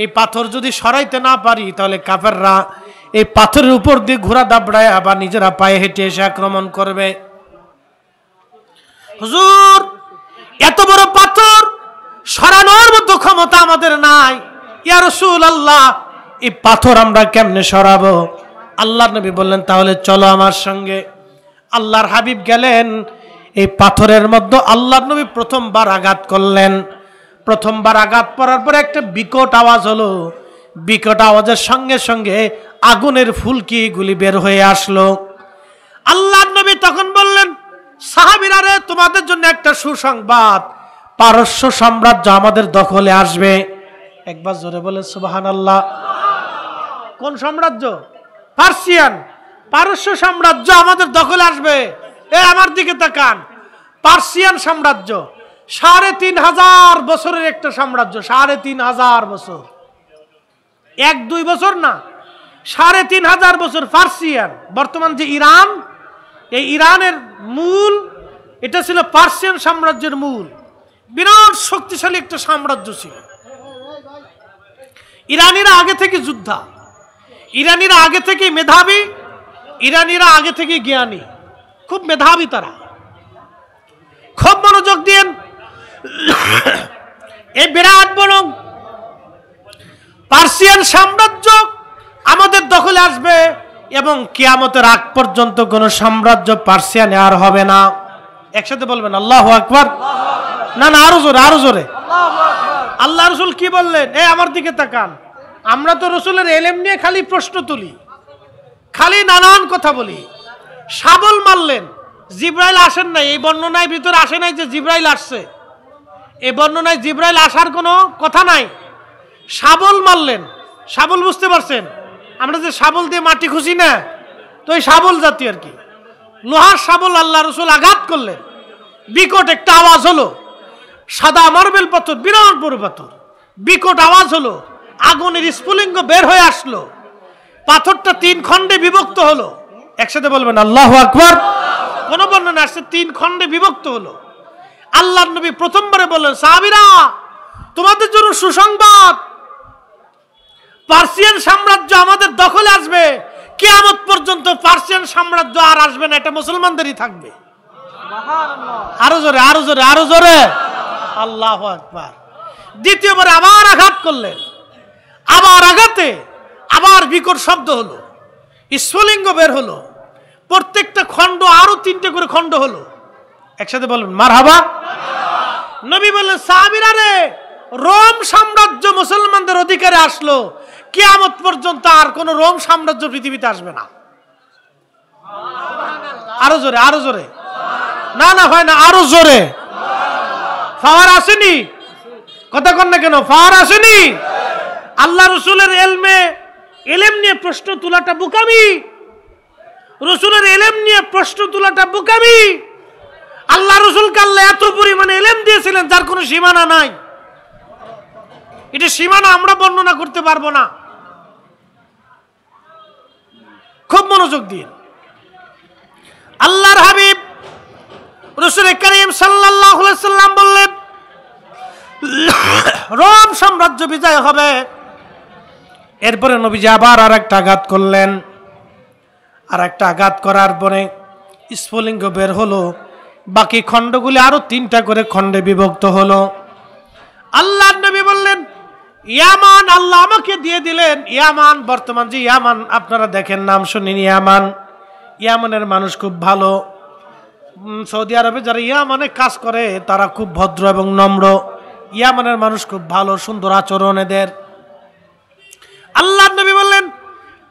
এই পাথর যদি সরাইতে না পারি তাহলে কাফেররা এই পাথরের উপর দিয়ে ঘোড়া দাবড়ায় আবার নিজেরা পায়ে হেঁটে এসে আক্রমণ করবে হুজুর এত বড় পাথর সরানোর মতো ক্ষমতা আমাদের নাই ইয়া রাসূলুল্লাহ এই পাথর আমরা কেমনে সরাবো আল্লাহর নবী বললেন তাহলে চলো আমার সঙ্গে আল্লাহর হাবিব গেলেন এই পাথরের মধ্যে আল্লাহর নবী প্রথমবার আঘাত করলেন প্রথমবার আঘাত করার পর একটা বিকট আওয়াজ হলো বিকট আওয়াজের সঙ্গে সঙ্গে আগুনের ফুলকিগুলি বের হয়ে আসলো আল্লাহর নবী তখন বললেন সাহাবীরা রে তোমাদের জন্য একটা সুসংবাদ পারস্য সাম্রাজ্য আমাদের দখলে আসবে একবার জোরে বলে সুবহানাল্লাহ কোন সাম্রাজ্য পার্সিয়ান পারস্য সাম্রাজ্য আমাদের দখলে আসবে এ আমার দিকে তাকান পার্সিয়ান সাম্রাজ্য ৩,৫০০ বছরের একটা সাম্রাজ্য, ৩,৫০০ বছর, ১-২ বছর না, ৩,৫০০ বছর। পার্সিয়ান, বর্তমান যে ইরান, এই ইরানের মূল এটা ছিল পার্সিয়ান সাম্রাজ্যের মূল। বিরাট শক্তিশালী একটা সাম্রাজ্য ছিল। ইরানিরা আগে থেকে যোদ্ধা, ইরানিরা আগে থেকে মেধাবী, ইরানিরা আগে থেকে জ্ঞানী, খুব মেধাবী তারা। খুব মনোযোগ দিন, এই বিরাট বড় পার্সিয়ান সাম্রাজ্য আমাদের দখলে আসবে এবং কিয়ামতের আগ পর্যন্ত কোন সাম্রাজ্য পার্সিয়ানে আর হবে না। একসাথে বলবেন আল্লাহু আকবার। না না, আরো জোরে, আরো জোরে। আল্লাহ রসুল কি বললেন? আমার দিকে তাকান। আমরা তো রসুলের এলেম নিয়ে খালি প্রশ্ন তুলি, খালি নানান কথা বলি। শাবল মারলেন, জিব্রাইল আসেন নাই। এই বর্ণনায় ভিতরে আসে নাই যে জিব্রাইল আসছে, এই বর্ণনায় জিব্রাইল আসার কোনো কথা নাই। শাবল মারলেন, শাবল বুঝতে পারছেন? আমরা যে শাবল দিয়ে মাটি খুঁজি না, তো এই শাবল জাতীয় আর কি, লোহার শাবল আল্লাহ রসুল আঘাত করলেন। বিকট একটা আওয়াজ হলো, সাদা মার্বেল পাথর, বিরাট বড় পাথর, বিকট আওয়াজ হলো, আগুনের স্ফুলিঙ্গ বের হয়ে আসলো, পাথরটা 3 খণ্ডে বিভক্ত হলো। একসাথে বলবেন আল্লাহু আকবার। কোন বর্ণনা আসছে 3 খণ্ডে বিভক্ত হলো। আল্লাহর নবী প্রথমবারে বললেন, সাহাবীরা তোমাদের জন্য সুসংবাদ, পার্সিয়ান সাম্রাজ্য আমাদের দখলে আসবে, কিয়ামত পর্যন্ত পার্সিয়ান সাম্রাজ্য আর আসবে না, এটা মুসলমানদেরই থাকবে। আরো জোরে, আরো জোরে, আরো জোরে, আল্লাহু আকবার। দ্বিতীয়বারে আবার আঘাত করলেন, আবার আঘাতে আবার বিকট শব্দ হলো, স্ফুলিঙ্গ বের হলো, প্রত্যেকটা খণ্ড আরো 3টে করে খণ্ড হলো। একসাথে বলবেন মারহাবা। নবী বললেন, সাহাবীরা রে, রোম সাম্রাজ্য মুসলমানদের অধিকারে আসলো, কিয়ামত পর্যন্ত আর কোন রোম সাম্রাজ্য পৃথিবীতে আসবে না। আরো জোরে, আরো জোরে। না না, হয় না, আরো জোরে। ফাওয়ার আসেনি? কথা কন না কেন? ফাওয়ার আসেনি? আল্লাহ রসুলের এলেম নিয়ে প্রশ্ন তোলাটা বোকামি, রসুলের এলেম নিয়ে প্রশ্ন তোলাটা বোকামি। আল্লাহ রসুলকে আল্লাহ এত পরিমাণে এলেম দিয়েছিলেন যার কোনো সীমানা নাই। এটা সীমানা আমরা বর্ণনা করতে পারবো না। খুব মনোযোগ দিন। আল্লাহর হাবিব রাসূল করিম সাল্লাল্লাহু আলাইহি সাল্লাম বললেন, রোম সাম্রাজ্য বিজয় হবে। এরপরে নবীজি আবার আরেকটা আঘাত করলেন, আর একটা আঘাত করার পরে স্ফুলিঙ্গ বের হলো, বাকি খণ্ডগুলি আরো 3টা করে খণ্ডে বিভক্ত হলো। আল্লাহর নবী বললেন, ইয়ামান আল্লাহ আমাকে দিয়ে দিলেন। ইয়ামান, বর্তমান যে ইয়ামান আপনারা দেখেন, নাম শুনেন ইয়ামান। ইয়ামানের মানুষ খুব ভালো। সৌদি আরবে যারা ইয়ামানে কাজ করে তারা খুব ভদ্র এবং নম্র। ইয়ামানের মানুষ খুব ভালো, সুন্দর আচরণ এদের। আল্লাহর নবী বললেন,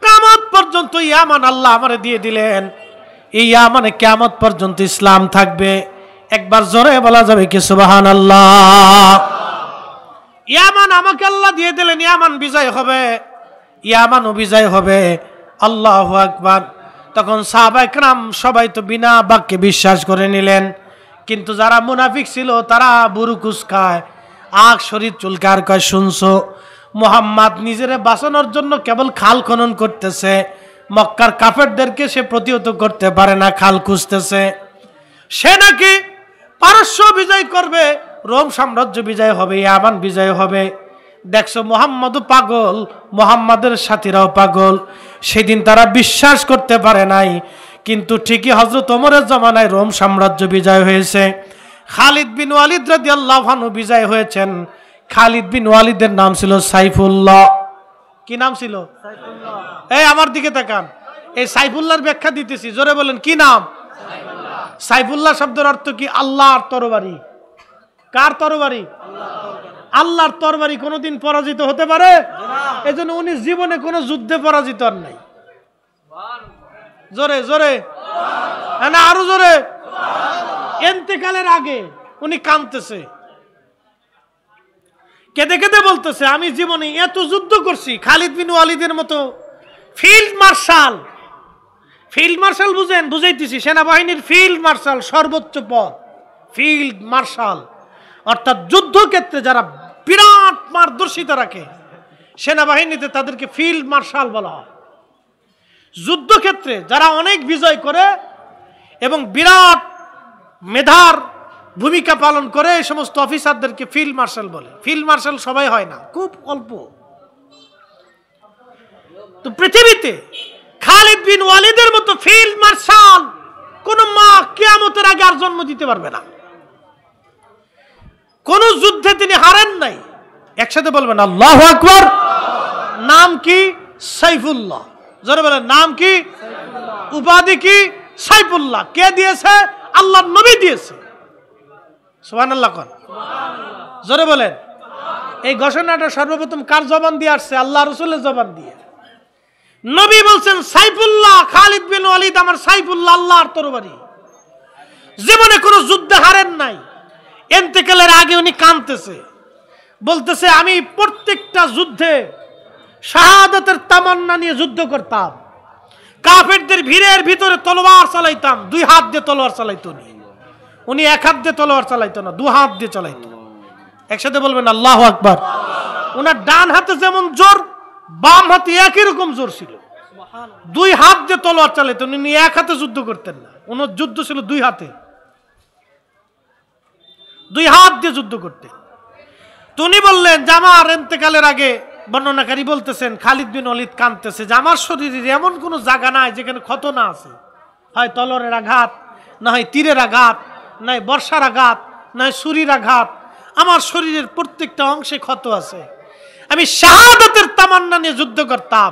কিয়ামত পর্যন্ত ইয়ামান আল্লাহ আমারে দিয়ে দিলেন। এই ইয়ামানে কিয়ামত পর্যন্ত ইসলাম থাকবে। একবার জোরে বলা যাবে কি সুবহানাল্লাহ? ইয়ামান আমাকে আল্লাহ দিয়ে দিলেন, ইয়ামান বিজয় হবে, ইয়ামানও বিজয় হবে। আল্লাহু আকবার। তখন সাহাবায়ে কেরাম সবাই তো বিনা বাক্যে বিশ্বাস করে নিলেন, কিন্তু যারা মুনাফিক ছিল তারা বুরু কুচকায়, আখ শরীর চুলকার, কয় শুনছো মুহাম্মদ নিজেরে বাঁচানোর জন্য কেবল খাল খনন করতেছে, মক্কার কাফেরদেরকে সে প্রতিহত করতে পারে না, খাল খুঁজতেছে। সে নাকি পারস্য বিজয় করবে, রোম সাম্রাজ্য বিজয় হবে, ইয়ামান বিজয় হবে। দেখছো মুহাম্মদও পাগল, মুহাম্মাদের সাথীরাও পাগল। সেদিন তারা বিশ্বাস করতে পারে নাই, কিন্তু ঠিকই হযরত ওমরের জামানায় রোম সাম্রাজ্য বিজয় হয়েছে। খালিদ বিন ওয়ালিদ রাদিয়াল্লাহু আনহু বিজয় হয়েছেন। খালিদ বিন ওয়ালিদের নাম ছিল সাইফুল্লাহ। কি নাম ছিল? সাইফুল্লাহ। এই আমার দিকে তাকান, এই সাইফুল্লাহর ব্যাখ্যা দিতেছি, জোরে বলেন কি নাম? সাইফুল্লাহ। সাইফুল্লাহ শব্দের অর্থ কি? আল্লাহর তরবারি। কার তরবারি? আল্লাহর তরবারি কোনোদিন পরাজিত হতে পারে? এজন্য উনি জীবনে কোনো যুদ্ধে পরাজিত হন নাই। জোরে জোরে, না আরো জোরে। ইন্তেকালের আগে উনি কাঁদতেছে, কেঁদে কেঁদে বলতেছে, আমি জীবনে এত যুদ্ধ করছি। খালিদ বিন ওয়ালিদের মতো ফিল্ড মার্শাল, ফিল্ড মার্শাল বুঝেন? বুঝাইতেছি, সেনাবাহিনীর ফিল্ড মার্শাল সর্বোচ্চ পদ, ফিল্ড মার্শাল। অর্থাৎ যুদ্ধক্ষেত্রে যারা বিরাট মার্গদর্শিতা রাখে, সেনাবাহিনীতে তাদেরকে ফিল্ড মার্শাল বলা হয়। যুদ্ধক্ষেত্রে যারা অনেক বিজয় করে এবং বিরাট মেধার ভূমিকা পালন করে এই সমস্ত অফিসারদেরকে ফিল্ড মার্শাল বলে। ফিল্ড মার্শাল সবাই হয় না, খুব অল্প। তো পৃথিবীতে খালিদ বিন ওয়ালিদের মতো ফিল্ড মার্শাল কোন মা কিয়ামতের আগে আর জন্ম দিতে পারবে না। কোন যুদ্ধে তিনি হারেন নাই। একসাথে বলবেন আল্লাহু আকবার। নাম কি? সাইফুল্লাহ। জোরে বলেন নাম কি? উপাধি কি? সাইফুল্লাহ। কে দিয়েছে? আল্লাহর নবী দিয়েছে। সুবহানাল্লাহ কোন? জোরে বলেন। এই ঘোষণাটা সর্বপ্রথম কার জবান দিয়ে আসছে? আল্লাহ রাসূলের জবান দিয়ে। নবী বলছেন সাইফুল্লাহ, খালিদ বিন ওয়ালিদ আমার সাইফুল্লাহ, আল্লাহর তরবারি। জীবনে কোনো যুদ্ধে হারেন নাই। ইন্তেকালের আগে উনি কাঁদতেছে, বলতেছে আমি প্রত্যেকটা যুদ্ধে শাহাদাতের তামান্না নিয়ে যুদ্ধ করতাম। কাফেরদের ভিড়ের ভিতরে তলোয়ার চালাইতাম। দুই হাত দিয়ে তলোয়ার চালাইতো উনি এক হাত দিয়ে তলোয়ার চালাইতো না, দু হাত দিয়ে চালাইতো। একসাথে বলবেন আল্লাহু আকবার। ওনার ডান হাতে যেমন জোর, বাম হাতে একই রকম জোর ছিল। দুই হাত দিয়ে তলোয়ার চালাইতেন, উনি এক হাতে যুদ্ধ করতেন না। ওনার যুদ্ধ ছিল দুই হাতে, দুই হাত দিয়ে যুদ্ধ করতেন। উনি বললেন যে আমার ইন্তেকালের আগে, বর্ণনাকারী বলতেছেন খালিদ বিন ওয়ালিদ কাঁদতেছে যে আমার শরীরের এমন কোনো জায়গা নাই যেখানে ক্ষত না আছে। হয় তলোয়ারের আঘাত, না হয় তীরের আঘাত, নয় বর্ষার আঘাত, নয় ছুরির আঘাত। আমার শরীরের প্রত্যেকটা অংশে ক্ষত আছে। আমি শাহাদাতের তামান্না নিয়ে যুদ্ধ করতাম।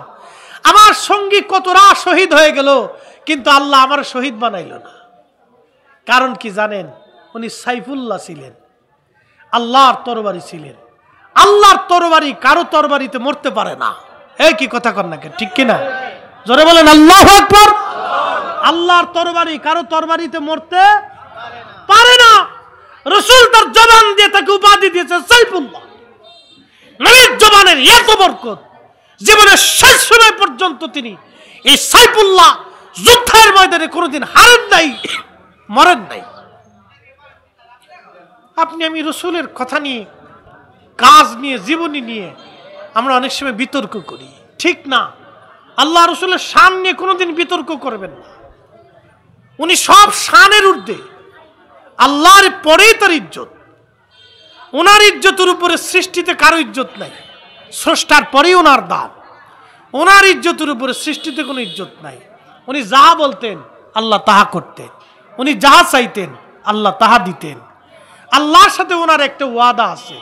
আমার সঙ্গী কতরা শহীদ হয়ে গেল, কিন্তু আল্লাহ আমার শহীদ বানাইল না। কারণ কি জানেন? উনি সাইফুল্লাহ ছিলেন, আল্লাহর তরবারি ছিলেন। আল্লাহর তরবারি কারো তরবারিতে মরতে পারে না। এই কি কথা কর না, ঠিক কিনা? জোরে বলেন আল্লাহু আকবার। আল্লাহর তরবারি কারো তরবারিতে মরতে পারে না। রাসূল তার জবান দিয়ে তাকে উপাধি দিয়েছে সাইফুল্লাহ। নবীর জবানের এত বরকত, জীবনের শেষ সময় পর্যন্ত তিনি এই সাইফুল্লাহ যুদ্ধের ময়দানে কোনোদিন হারেন নাই, মরেন নাই। আপনি আমি রাসূলের কথা নিয়ে, কাজ নিয়ে, জীবনী নিয়ে আমরা অনেক সময় বিতর্ক করি, ঠিক না। আল্লাহ রাসূলের শান নিয়ে কোনোদিন বিতর্ক করবেন না। উনি সব শানের ঊর্ধ্বে, আল্লাহর পরেই তার ইজ্জত। ওনার ইজ্জতের উপরে সৃষ্টিতে কারো ইজ্জত নাই। স্রষ্টার পরেই ওনার দাম। ওনার ইজ্জতের উপরে সৃষ্টিতে কোনো ইজ্জত নাই। উনি যাহা বলতেন আল্লাহ তাহা করতেন, উনি যাহা চাইতেন আল্লাহ তাহা দিতেন। আল্লাহর সাথে ওনার একটা ওয়াদা আছে,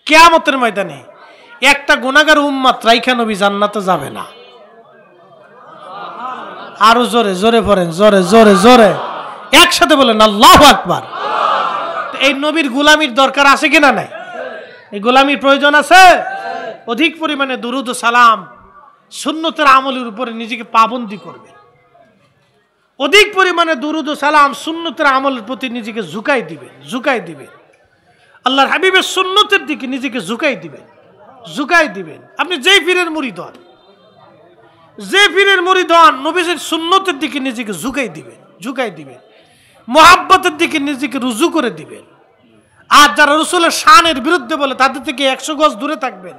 কিয়ামতের ময়দানে একটা গুনাহগার উম্মত রাইখা নবী জান্নাতে যাবে না। আরো জোরে জোরে পড়েন, জোরে জোরে জোরে একসাথে বলেন আল্লাহু আকবার। এই নবীর গোলামির দরকার আছে কিনা নাই? এই গোলামির প্রয়োজন আছে। অধিক পরিমাণে দুরুদ ও সালাম, সুন্নতের আমলের উপরে নিজেকে পাবন্দি করবেন। অধিক পরিমাণে দুরুদ ও সালাম, সুন্নতের আমলের প্রতি নিজেকে ঝুঁকাই দিবেন, ঝুঁকাই দিবেন। আল্লাহর হাবিবের সুন্নতের দিকে নিজেকে ঝুঁকাই দিবেন, ঝুঁকাই দিবেন। আপনি যেই পীরের মুরিদ হন, যে পীরের মুরিদ হন, নবীর সুন্নতের দিকে নিজেকে ঝুঁকাই দিবেন, ঝুঁকাই দিবেন। মোহাব্বতের দিকে নিজেকে রুজু করে দিবেন। আর যারা রাসূলের শানের বিরুদ্ধে বলে তাদের থেকে 100 গজ দূরে থাকবেন।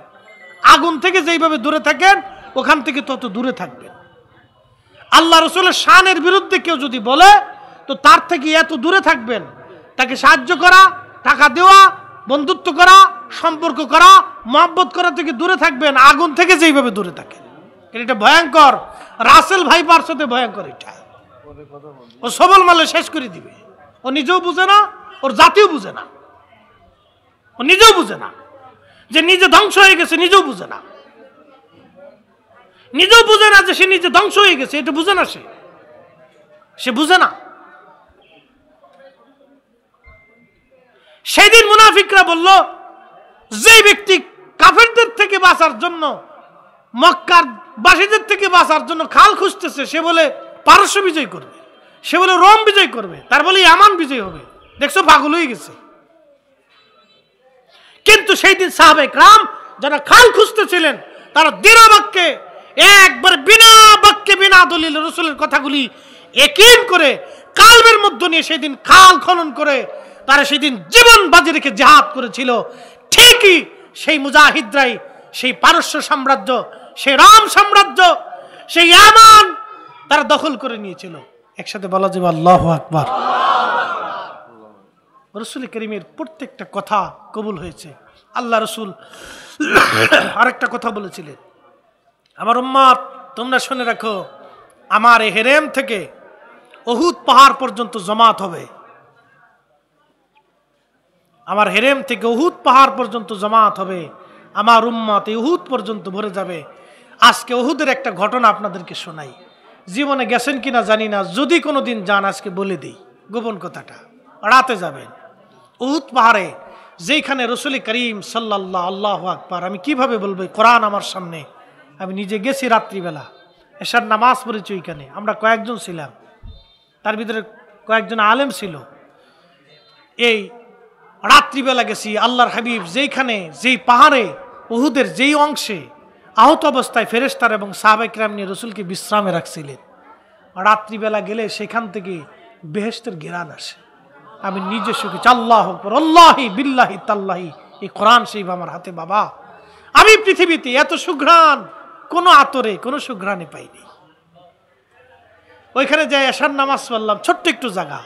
আগুন থেকে যেইভাবে দূরে থাকেন ওখান থেকে তত দূরে থাকবেন। আল্লাহ রাসূলের শানের বিরুদ্ধে কেউ যদি বলে তো তার থেকে এত দূরে থাকবেন। তাকে সাহায্য করা, টাকা দেওয়া, বন্ধুত্ব করা, সম্পর্ক করা, মহব্বত করা থেকে দূরে থাকবেন, আগুন থেকে যেইভাবে দূরে থাকেন। এটা ভয়ঙ্কর। রাসেল ভাইপার সাথে ভয়ঙ্কর। এটা ও সবল মালে শেষ করে দিবে। ও নিজেও বুঝে না, ওর জাতিও বুঝে না। ও নিজেও বুঝে না যে নিজে ধ্বংস হয়ে গেছে, নিজেও বুঝে না। নিজেও বুঝে না যে সে নিজে ধ্বংস হয়ে গেছে, এটা বুঝে না। সে বুঝে না। সেদিন মুনাফিকরা বলল, যে ব্যক্তি কাফেরদের থেকে বাঁচার জন্য, মক্কার বাসীদের থেকে বাঁচার জন্য খাল খুঁজতেছে, সে বলে পারস্য বিজয় করবে, সে বলে রোম বিজয় করবে, তার বলে ইয়ামান বিজয় হবে। দেখছো, পাগল হয়ে গেছে। কিন্তু সেই দিন সাহাবায়ে কেরাম যারা খাল খুঁজতেছিলেন, তারা দৃঢ় বাক্যে, একবার বিনা বাক্যে, বিনা দলিল রাসূলের কথাগুলি ইয়াকিন করে কালবের মধ্যে নিয়ে সেদিন খাল খনন করে তারা সেদিন জীবন বাজি রেখে জিহাদ করেছিল, ঠিকই সেই মুজাহিদরাই সেই পারস্য সাম্রাজ্য, সেই রাম সাম্রাজ্য, সেই ইয়ামান তারা দখল করে নিয়েছিল। একসাথে বলা যাবে আল্লাহু আকবার। রাসূল করিমের প্রত্যেকটা কথা কবুল হয়েছে। আল্লাহ রাসূল আরেকটা কথা বলেছিলেন, আমার উম্মত তোমরা শুনে রাখো, আমার এই হেরেম থেকে উহুদ পাহাড় পর্যন্ত জমাত হবে, আমার হেরেম থেকে উহুদ পাহাড় পর্যন্ত জমাত হবে, আমার উম্মত উহুদ পর্যন্ত ভরে যাবে। আজকে উহুদের একটা ঘটনা আপনাদেরকে শোনাই, জীবনে গেছেন কিনা জানি না, যদি কোনোদিন যান আজকে বলে দিই গোপন কথাটা। রাতে যাবেন উহুদ পাহাড়ে, যেখানে রাসূল করিম সাল্লাল্লাহু আল্লাহু আকবার, আমি কিভাবে বলবো, কোরআন আমার সামনে, আমি নিজে গেছি রাত্রিবেলা, এশার নামাজ পড়েছি ওইখানে, আমরা কয়েকজন ছিলাম, তার ভিতরে কয়েকজন আলেম ছিল। এই রাত্রিবেলা গেছি, আল্লাহর হাবিব যেইখানে, যেই পাহাড়ে উহুদের যেই অংশে আহত অবস্থায় ফেরেশতার এবং সাহাবায়ে কিরাম নিয়ে রাসূলকে বিশ্রামে রাখছিলেন, রাত্রিবেলা গেলে সেখান থেকে বেহেশতের ঘেরান আসে। আমি নিজে শুনেছি, আল্লাহু আকবার, আল্লাহি বিল্লাহি তাল্লাহি, এই কোরআন শরীফ আমার হাতে বাবা, আমি পৃথিবীতে এত সুঘ্রাণ কোনো আতরে কোনো সুঘ্রাণে পাইনি। ওইখানে যাই এশার নামাজ পড়লাম, ছোট্ট একটু জায়গা,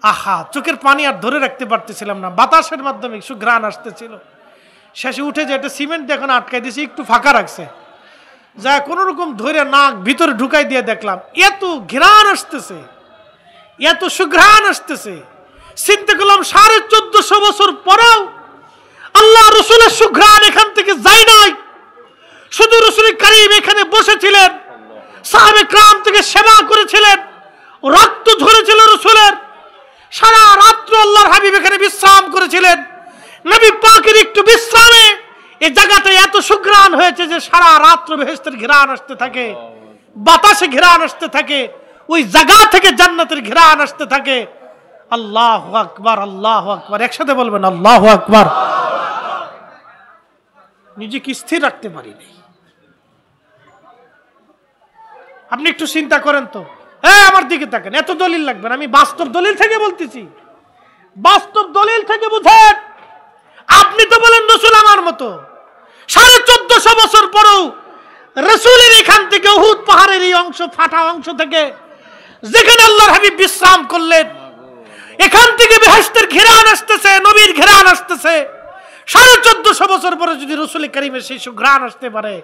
আহা চোখের পানি আর ধরে রাখতে পারতেছিলাম না, বাতাসের মাধ্যমে সুঘ্রাণ আসতেছিল। শেষে উঠে যে একটা সিমেন্ট এখন আটকাই দিয়েছি, একটু ফাঁকা রাখছে, যা কোনো রকম ধরে নাক ভিতরে ঢুকাই দিয়ে দেখলাম এত ঘ্রাণ আসতেছে, এত সুঘ্রাণ আসতেছে। চিন্তা করলাম 1450 বছর পরেও আল্লাহ রসুলের সুঘ্রাণ এখান থেকে যায় নাই, শুধু রাসূল করিম এখানে বসেছিলেন, সাহাবে کرام থেকে সেবা করেছিলেন, রক্ত ঝরেছিল রসুলের, সারা রাত্র আল্লাহর হাবিব এখানে বিশ্রাম করেছিলেন। নবী পাকের একটু বিশ্রামে এই জায়গাতে এত সুঘ্রাণ হয়েছে যে সারা রাত্র বেহেশতের ঘ্রাণ আসতে থাকে, বাতাসে ঘ্রাণ আসতে থাকে, ওই জায়গা থেকে জান্নাতের ঘ্রাণ আসতে থাকে। আল্লাহু আকবার, আল্লাহু আকবার, একসাথে বলবেন আল্লাহু আকবার। নিজেকে স্থির রাখতে পারিনি। আপনি একটু চিন্তা করেন তো, আমার দিকে তাকান, এত দলিল লাগবে না, আমি বাস্তব দলিল থেকে বলতেছি, বাস্তব দলিল থেকে বুঝেন। আপনি তো বলেন রাসূল আমার মতো, 1450 বছর পরেও রাসূলের এখান থেকে উহুদ পাহাড়ের এই অংশ, ফাটা অংশ থেকে যেখানে আল্লাহর হাবিব বিশ্রাম করলেন, এখান থেকে বেহেশতের ঘেরান আসতেছে, নবীর ঘেরান আসতেছে। 1450 বছর পরে যদি রাসূল করিমের সেই সুঘ্রাণ আসতে পারে,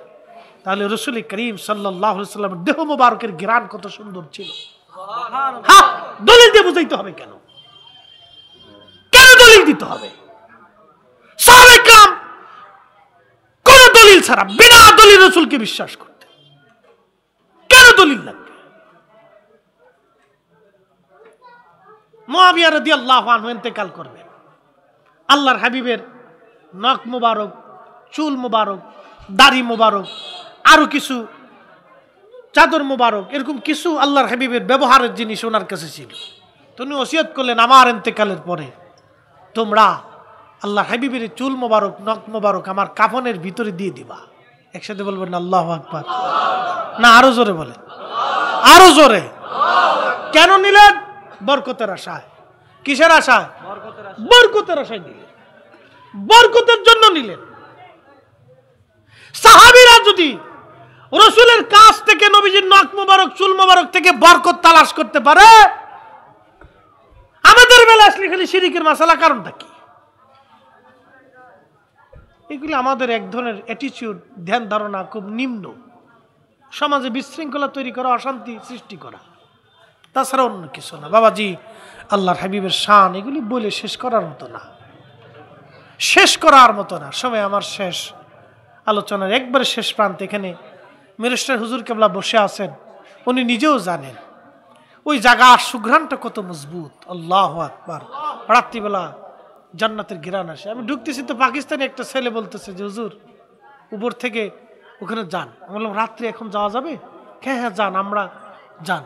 তাহলে রাসূল করিম সাল্লাল্লাহু আলাইহি ওয়াসাল্লামের দেহ মোবারকের ঘ্রাণ কত সুন্দর ছিল। হ্যাঁ, দলিল দিয়ে বুঝাইতে হবে কেন? কেন দলিল দিতে হবে? সাহাবায়ে کرام কোন দলিল ছাড়া বিনা দলিল রাসূলকে বিশ্বাস করতে, কেন দলিল লাগবে? মুআবিয়া রাদিয়াল্লাহু আনহু ইন্তেকাল করবেন, আল্লাহর হাবিবের নখ মোবারক, চুল মোবারক, দাড়ি মোবারক, আরো কিছু চাদর মোবারক, এরকম কিছু আল্লাহর হাবিবের ব্যবহারের জিনিস ওনার কাছে ছিল। তিনি ওসিয়ত করলেন, আমার ইন্তেকালের পরে তোমরা আল্লাহর হাবিবের চুল মোবারক, নখ মোবারক আমার কাফনের ভিতরে দিয়ে দিবা। একসাথে বলবেন আল্লাহু আকবার, না আরো জোরে বলেন, আরো জোরে। কেন নিলেন? বরকতের আশায়। কিসের আশায়? বরকতের আশায় নিলেন, বরকতের জন্য নিলেন। সাহাবীরা যদি রাসূলের কাছ থেকে নবীজির নখ মোবারক, চুল মোবারক থেকে বরকত তালাশ করতে পারে, আমাদের বেলা আসলে খালি শিরকের মাসালা, কারণটা কি? এগুলি আমাদের এক ধরনের অ্যাটিটিউড, ধ্যান ধারণা খুব নিম্ন, সমাজে বিশৃঙ্খলা তৈরি করা, অশান্তি সৃষ্টি করা, তাছাড়া অন্য কিছু না। বাবাজি, আল্লাহর হাবিবের শান এগুলি বলে শেষ করার মতো না, শেষ করার মতো না। সময় আমার শেষ, আলোচনার একবারে শেষ প্রান্তে এখানে মিনিস্টার হুজুর কেবলা বসে আছেন, উনি নিজেও জানেন ওই জায়গার সুঘ্রাণটা কত মজবুত। আল্লাহু আকবার। রাত্রিবেলা জান্নাতের ঘ্রাণ আসে। আমি ঢুকতেছি তো পাকিস্তানি একটা ছেলে বলতেছে যে হুজুর উপর থেকে ওখানে যান। আমি বললাম রাত্রে এখন যাওয়া যাবে? হ্যাঁ হ্যাঁ যান, আমরা যান,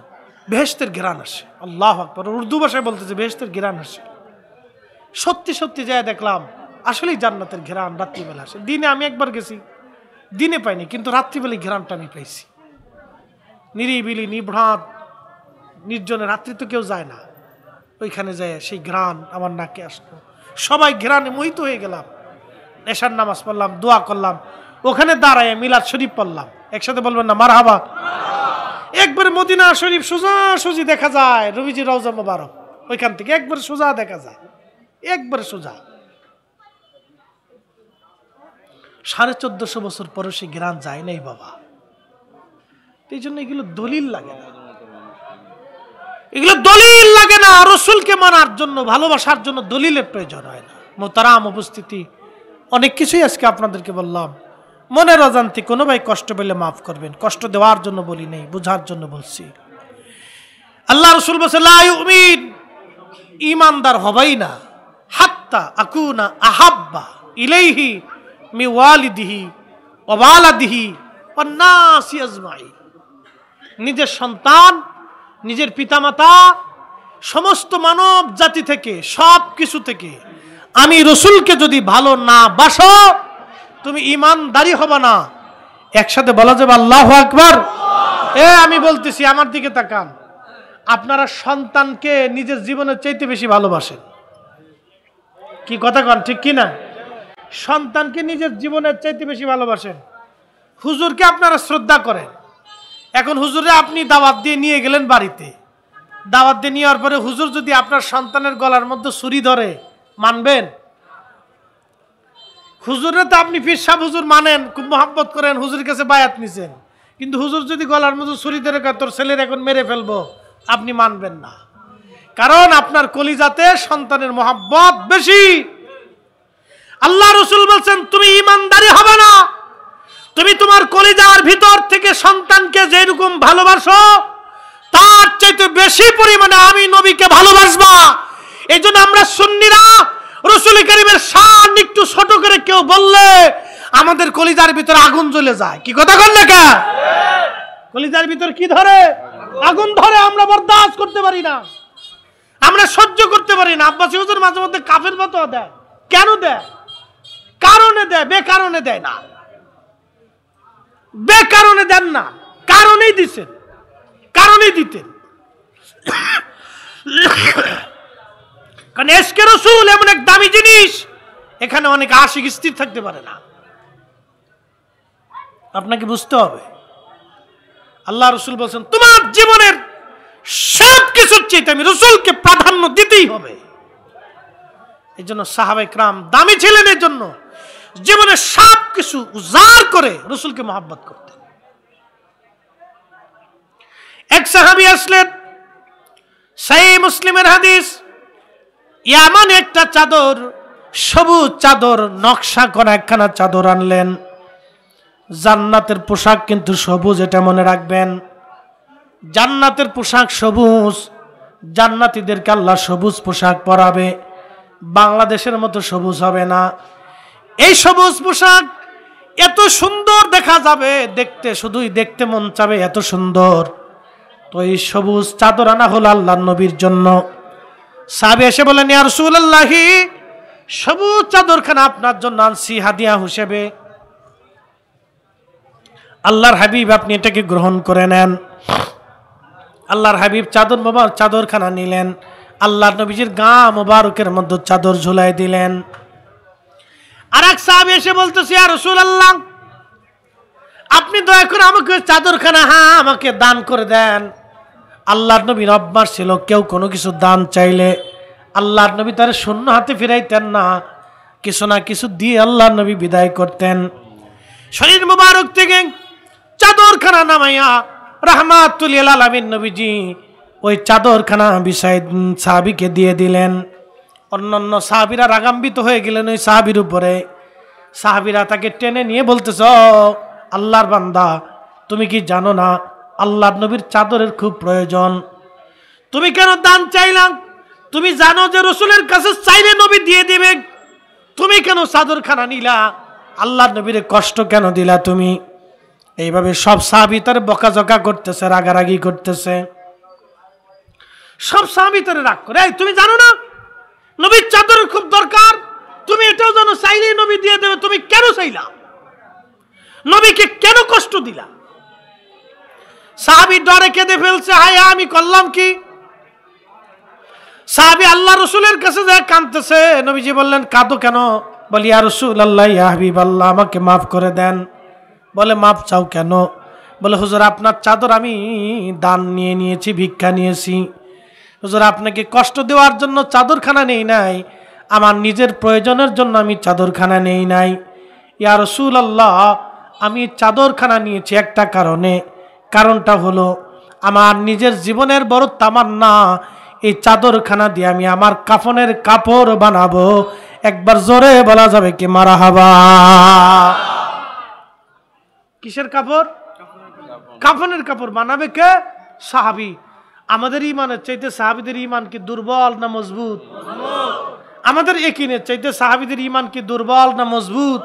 বেহেশতের ঘ্রাণ আসে। আল্লাহু আকবার। উর্দু ভাষায় বলতেছে বেহেশতের ঘ্রাণ আসে। সত্যি সত্যি যায় দেখলাম আসলেই জান্নাতের ঘ্রাণ রাত্রিবেলা আসে। দিনে আমি একবার গেছি, দিনে পাইনি, কিন্তু রাত্রিবেলায় ঘ্রাণটা আমি পাইছি। নিরিবিলি, নিভ্রাত, নির্জনে, রাত্রি তো কেউ যায় না, ওইখানে যায় সেই ঘ্রাণ আমার নাকে আসলো, সবাই ঘ্রাণে মোহিত হয়ে গেলাম। এশার নামাজ পড়লাম, দোয়া করলাম, ওখানে দাঁড়ায় মিলাদ শরীফ পড়লাম। একসাথে বলবেন না মারহাবা? একবার মদিনা শরীফ সোজা সুজি দেখা যায়, নবীজি রওজা মোবারক, ওইখান থেকে একবার সোজা দেখা যায়, একবার সোজা। 1450 বছর পরে সে গ্রান যায় নাই বাবা। এই জন্য এগুলো দলিল লাগে না, এগুলো দলিল লাগে না। রসুলকে মানার জন্য, ভালোবাসার জন্য দলিলের প্রয়োজন হয় না। মোহতারাম উপস্থিতি, অনেক কিছুই আজকে আপনাদেরকে বললাম। মনের অজান্তে কোনো ভাই কষ্ট পেলে মাফ করবেন, কষ্ট দেওয়ার জন্য বলি নেই, বুঝার জন্য বলছি। আল্লাহ রসুল বলছে লা ইউমিন, ঈমানদার হবেই না হাত্তা আকুনা আহাব্বা ইলাইহি মি ওয়ালিদিহি ওয়া ওয়ালাদিহি ওয়ান নাসি আজমাইন। নিজের সন্তান, নিজের পিতামাতা, সমস্ত মানব জাতি থেকে, সব কিছু থেকে আমি রসুলকে যদি ভালো না বাসো, তুমি ঈমানদারি হবে না। একসাথে বলা যাবে আল্লাহু আকবার। আমি বলতেছি, আমার দিকে তাকান। আপনারা সন্তানকে নিজের জীবনের চাইতে বেশি ভালোবাসেন, কি কথা কন, ঠিক কি না? সন্তানকে নিজের জীবনের চাইতে বেশি ভালোবাসেন। হুজুরকে আপনারা শ্রদ্ধা করেন। এখন হুজুরে আপনি দাওয়াত দিয়ে নিয়ে গেলেন বাড়িতে, দাওয়াত দিয়ে নেওয়ার পরে হুজুর যদি আপনার সন্তানের গলার মধ্যে ছুরি ধরে, মানবেন? হুজুরে তো আপনি পীর সাহেব হুজুর মানেন, খুব মহব্বত করেন, হুজুরের কাছে বায়াত নিছেন, কিন্তু হুজুর যদি গলার মধ্যে ছুরি ধরে তোর ছেলের এখন মেরে ফেলবো, আপনি মানবেন না। কারণ আপনার কলিজাতে সন্তানের মহব্বত বেশি। আল্লাহ রসুল বলছেন তুমি ঈমানদারি হবে না, তুমি তোমার কলিজার ভিতর থেকে সন্তানকে যেরকম ভালোবাসো তার চাইতে বেশি পরিমাণে আমি নবীকে ভালোবাসবা। এই জন্য আমরা সুন্নিরা রসুল করিমের শান একটু ছোট করে কেউ বললে আমাদের কলিজার ভিতর আগুন জ্বলে যায়। কি কথা বল না? কলিজার ভিতর কি ধরে? আগুন ধরে। আমরা বরদাস্ত করতে পারি না, আমরা সহ্য করতে পারি না। আব্বাসী হুজুর মাঝে মধ্যে কাফের ফতোয়া দেয়। কেন দেয়? কারণে দেয়, বেকারণে দেয় না। বেকারণে দেন না, কারণেই দিচ্ছেন, কারণেই দিতেন। কারণ এশকে রাসূল এমন এক দামি জিনিস, এখানে অনেক আশিক স্থির থাকতে পারে না, আপনাকে বুঝতে হবে। আল্লাহ রসুল বলছেন তোমার জীবনের সব কিছুর চেয়ে আমি রসুলকে প্রাধান্য দিতেই হবে। এই জন্য সাহাবায়ে কেরাম দামি ছিলেন, এর জন্য জীবনের সব কিছু উজাড় করে রসুলকে মহব্বত করতেন। এক সাহাবী আসলেন, সহিহ মুসলিমের হাদিস, এমন একটা চাদর, সবুজ চাদর, নকশা করা একখানা চাদর আনলেন। জান্নাতের পোশাক কিন্তু সবুজ, এটা মনে রাখবেন। জান্নাতের পোশাক সবুজ, জান্নাতীদেরকে আল্লাহ সবুজ পোশাক পরাবে, বাংলাদেশের মতো সবুজ হবে না। এই সবুজ পোশাক এত সুন্দর দেখা যাবে, দেখতে শুধুই দেখতে মন চাবে, এত সুন্দর। তো এই সবুজ চাদর আনা হলো আল্লাহর নবীর জন্য। সাহাবী এসে বলেন ইয়া রাসূলুল্লাহ, সবুজ চাদরখানা আপনার জন্য আনছি হাদিয়া হিসেবে। আল্লাহর হাবিব আপনি এটাকে গ্রহণ করে নেন। আল্লাহর হাবিব চাদরখানা নিলেন, আল্লাহর নবীজির গা মোবারকের মধ্যে চাদর ঝুলাই দিলেন। আর এক সাহাবী এসে বলতেছে ইয়া রাসূলুল্লাহ, আপনি দয়া করে আমাকে চাদরখানা আমাকে দান করে দেন। আল্লাহর নবীর অভ্যাস ছিল কেউ কোনো কিছু দান চাইলে আল্লাহর নবী তার শূন্য হাতে ফিরাইতেন না, কিছু না কিছু দিয়ে আল্লাহর নবী বিদায় করতেন। শরীর মুবারক থেকে চাদরখানা নামাইয়া রাহমাতুল লিল আলামিন নবীজি ওই চাদরখানা বিছাই সাহাবীকে দিয়ে দিলেন। অন্যান্য সাহাবীরা রাগান্বিত হয়ে গেলেন ওই সাহাবীর উপরে। সাহাবীরা তাকে টেনে নিয়ে বলতেছ, আল্লাহর বান্দা, তুমি কি জানো না আল্লাহর নবীর চাদরের খুব প্রয়োজন? তুমি কেন দান চাইলাম? তুমি জানো যে রসুলের কাছে চাইলে নবী দিয়ে দিবে, তুমি কেন চাদরখানা নিলা? আল্লাহর নবীর কষ্ট কেন দিলা তুমি? এইভাবে সব সাহাবী তার বকাঝকা করতেছে, রাগারাগি করতেছে। সব সাহাবী তার রাগ করে, তুমি জানো না নবীর চাদরের খুব দরকার? তুমি এটাও জানো চাইলেই নবী দিয়ে দেবে, তুমি কেন চাইলা? নবীকে কেন কষ্ট দিলা? সাহাবী ডরে কেঁদে ফেলছে, হায় আমি করলাম কি? সাহাবী আল্লাহ রাসূলের কাছে যায় কাঁদতেছে। নবীজি বললেন, কাঁদো কেন? বলি, ইয়া রাসূলুল্লাহ, ইয়া হাবিবাল্লাহ, আমাকে মাফ করে দেন। বলে, মাফ চাও কেন? বলে, হুজুর আপনার চাদর আমি দান নিয়েছি, ভিক্ষা নিয়েছি। হুজুর আপনাকে কষ্ট দেওয়ার জন্য চাদরখানা নেই নাই, আমার নিজের প্রয়োজনের জন্য আমি চাদরখানা নেই নাই। ইয়া রাসূলুল্লাহ, আমি চাদরখানা নিয়েছি একটা কারণে, কারণটা হলো আমার নিজের জীবনের বড় তামান্না, এই চাদরখানা দিয়ে আমি আমার কাফনের কাপড় বানাবো। একবার জোরে বলা যাবে কি মারহাবা? কিসের কাপড়? কাফনের কাপড় বানাবে কে? সাহাবী। আমাদের ইমানের চাইতে সাহাবীদের ইমান কি দুর্বল না মজবুত? আমাদের ইয়াকিনের চাইতে সাহাবীদের ইমান কি দুর্বল না মজবুত?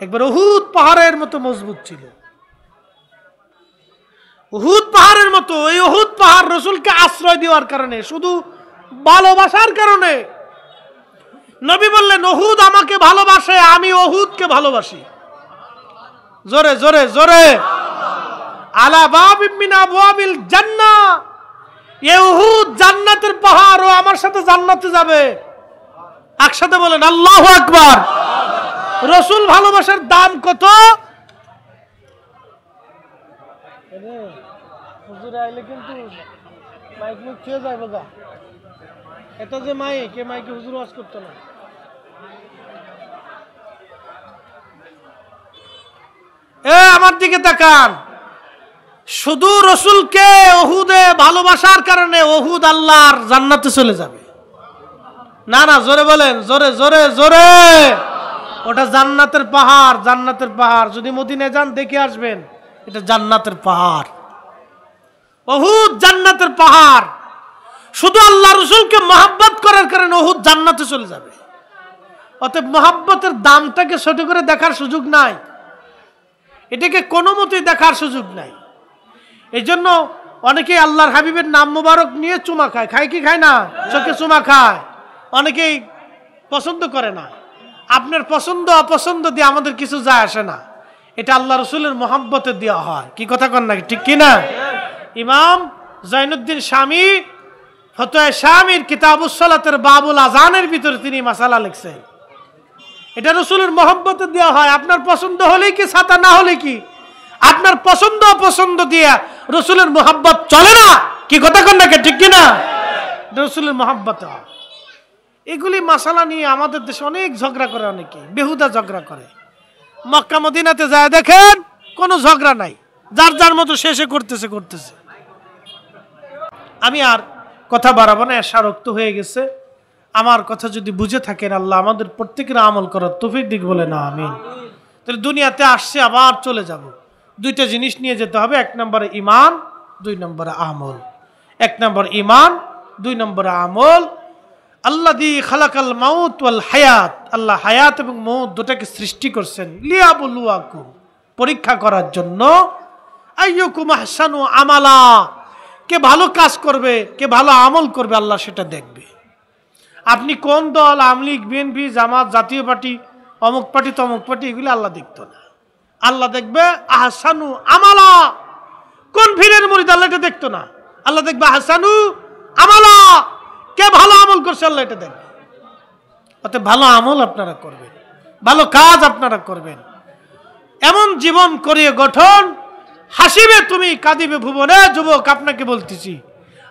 একবার উহুদ পাহাড়ের মতো মজবুত ছিল। উহুদ পাহাড়ের মতো। এই উহুদ পাহাড় রাসূলকে আশ্রয় দেওয়ার কারণে, শুধু ভালোবাসার কারণে। নবী বললেন, উহুদ আমাকে ভালোবাসে, আমি উহুদকে ভালোবাসি। জোরে জোরে জোরে। আলা বাবিম মিন আবওয়াবিল জান্নাহ, এই উহুদ জান্নাতের পাহাড়, ও আমার সাথে জান্নাতে যাবে। একসাথে বলেন আল্লাহু আকবার। রাসূল ভালোবাসার দাম কত? হুজুর আইলে কিন্তু মাইক মুখ ছুঁয়ে যায় বাবা। এটা যে মাইক, এ মাইকে হুজুর ওয়াজ করতো না। আমার দিকে তাকান। শুধু রাসূলকে উহুদে ভালোবাসার কারণে উহুদ আল্লাহর জান্নাতে চলে যাবে না। না, জোরে বলেন, জোরে জোরে জোরে। ওটা জান্নাতের পাহাড়, জান্নাতের পাহাড়। যদি মদিনায় যান দেখে আসবেন, এটা জান্নাতের পাহাড়। উহুদ জান্নাতের পাহাড়। শুধু আল্লাহ রাসূলকে মহব্বত করার কারণে উহুদ জান্নাতে চলে যাবে। অতএব মহব্বতের দামটাকে ছোট করে দেখার সুযোগ নাই, এটাকে কোনো মতেই দেখার সুযোগ নাই। এই জন্য অনেকেই আল্লাহর হাবিবের নাম মুবারক নিয়ে চুমা খায়। খায় কি খায় না? চোখে চুমা খায়। অনেকেই পছন্দ করে না। আপনার পছন্দ অপছন্দ দিয়ে আমাদের কিছু যায় আসে না। এটা আল্লাহ রাসূলের মহব্বতে দেওয়া হয়। কি কথা কন নাকি? ঠিক কিনা? ইমাম জৈনুদ্দিন শামী ফতোয়া শামীর কিতাবুস সালাতের বাবুল আযানের ভিতরে তিনি মাসালা লিখছেন। এটা রাসূলের মহব্বতে দেওয়া হয়। আপনার পছন্দ হলেই কি ছাতা, না হলে কি? আপনার পছন্দ অপছন্দ দিয়ে রাসূলের মহব্বত চলে না। কি কথা কন নাকি? ঠিক কিনা? রাসূলের মহব্বত। এগুলি মাসালা নিয়ে আমাদের দেশে অনেক ঝগড়া করে, অনেকে বেহুদা ঝগড়া করে। মক্কা মদিনাতে যায় দেখেন কোনো ঝগড়া নাই, যার যার মতো শেষে করতেছে। আমি আর কথা বাড়াবো না, এশারক্ত হয়ে গেছে। আমার কথা যদি বুঝে থাকেন, আল্লাহ আমাদের প্রত্যেকের আমল করার তৌফিক দিক, বলে না আমিন। তাহলে দুনিয়াতে আসছে, আবার চলে যাব। দুইটা জিনিস নিয়ে যেতে হবে। এক নম্বরে ঈমান, দুই নম্বরে আমল। এক নম্বর ঈমান, দুই নম্বরে আমল। আল্লাযী খালাকাল মাউত ওয়াল হায়াত, আল্লাহ হায়াত এবং মউত দুটাকে সৃষ্টি করছেন লিয়াবলুয়াকুম, পরীক্ষা করার জন্য। আইয়ুকুম আহসানু আমালা, কে ভালো কাজ করবে, কে ভালো আমল করবে, আল্লাহ সেটা দেখবে। আপনি কোন দল, আওয়ামী লীগ, বিএনপি, জামাত, জাতীয় পার্টি, অমুক পার্টি, তমুক পার্টি, এগুলি আল্লাহ দেখতো না। আল্লাহ দেখবে আহসানু আমালা। কোন ফিরের মুরিদ, আল্লাহ এটা দেখতো না। আল্লাহ দেখবে আহসানু আমালা, কে ভালো আমল করছে, আল্লাহ এটা দেখবে। অতএব ভালো আমল আপনারা করবেন, ভালো কাজ আপনারা করবেন। এমন জীবন করিয়ে গঠন, হাসিবে তুমি কাঁদিবে ভুবনে। যুবক, আপনাকে বলতেছি,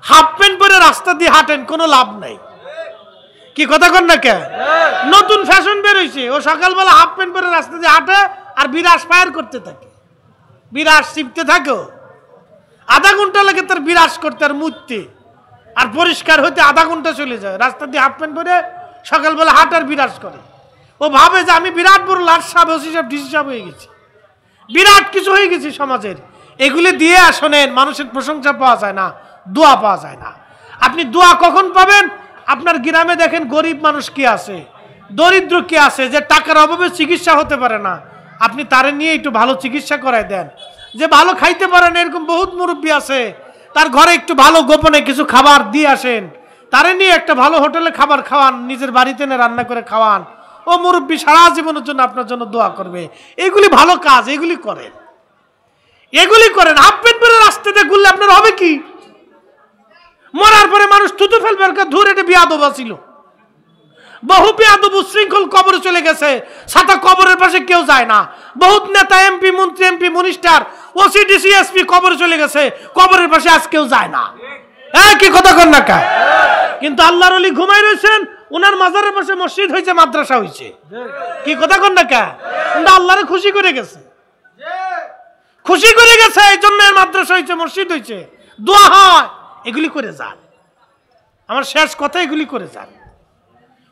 হাফ প্যান্ট পরে রাস্তা দিয়ে হাঁটেন, কোনো লাভ নাই। কি কথা কন না কে? নতুন ফ্যাশন বের হয়েছে, ও সকালবেলা হাফ প্যান্ট পরে রাস্তা দিয়ে হাঁটে আর বিরাস ফায়ার করতে থাকে, বিরাস চিপতে থাকে। আধা ঘন্টা লাগে তার বিরাস করতে আর মুছতে, আর পরিষ্কার হইতে আধা ঘন্টা চলে যায়। রাস্তা দিয়ে হাফ প্যান্ট পরে সকালবেলা হাঁটার বিরাস করে। ও ভাবে যে আমি বিরাট বড় লাট সাহেব, ওসি সাহেব, ডিসি সাহেব হয়ে গেছি, বিরাট কিছু হয়ে গেছি সমাজের। এগুলি দিয়ে শোনেন, মানুষের প্রশংসা পাওয়া যায় না, দোয়া পাওয়া যায় না। আপনি দোয়া কখন পাবেন? আপনার গ্রামে দেখেন গরিব মানুষ কি আছে, দরিদ্র কি আছে, যে টাকার অভাবে চিকিৎসা হতে পারে না, আপনি তারে নিয়ে একটু ভালো চিকিৎসা করায় দেন। যে ভালো খাইতে পারেন, এরকম বহুত মুরব্বী আছে, তার ঘরে একটু ভালো গোপনে কিছু খাবার দিয়ে আসেন, তারে নিয়ে একটা ভালো হোটেলে খাবার খাওয়ান, নিজের বাড়িতে এনে রান্না করে খাওয়ান। ও মুরব্বী সারা জীবনের জন্য আপনার জন্য দোয়া করবে। এগুলি ভালো কাজ, এগুলি করেন, এগুলি করেন। হাফ প্যান্ট পরে রাস্তাতে ঘুরলে আপনার হবে কি? মরার পরে মানুষ থুতু ফেলবে ধরে এটা বিয়াদবা ছিল। বহু বেয়াদব উশৃঙ্খল কবরে চলে গেছে, সাথে কবরের পাশে কেউ যায় না। বহুত নেতা এমপি মন্ত্রী এমপি মিনিস্টার ওসিডিসি এসপি কবরে চলে গেছে, কবরের পাশে আজ কেউ যায় না। কি কথা কন না কা? কিন্তু আল্লাহর ওলি ঘুমাই রয়েছেন, ওনার মাজারের পাশে মসজিদ হয়েছে, মাদ্রাসা হয়েছে। কি কথা কন না কা? কিন্তু আল্লাহরে খুশি করে গেছে, খুশি করে গেছে, এই জন্য মাদ্রাসা হয়েছে, মসজিদ হয়েছে, দোয়া হয়। এগুলি করে যান, আমার শেষ কথা, এগুলি করে যান।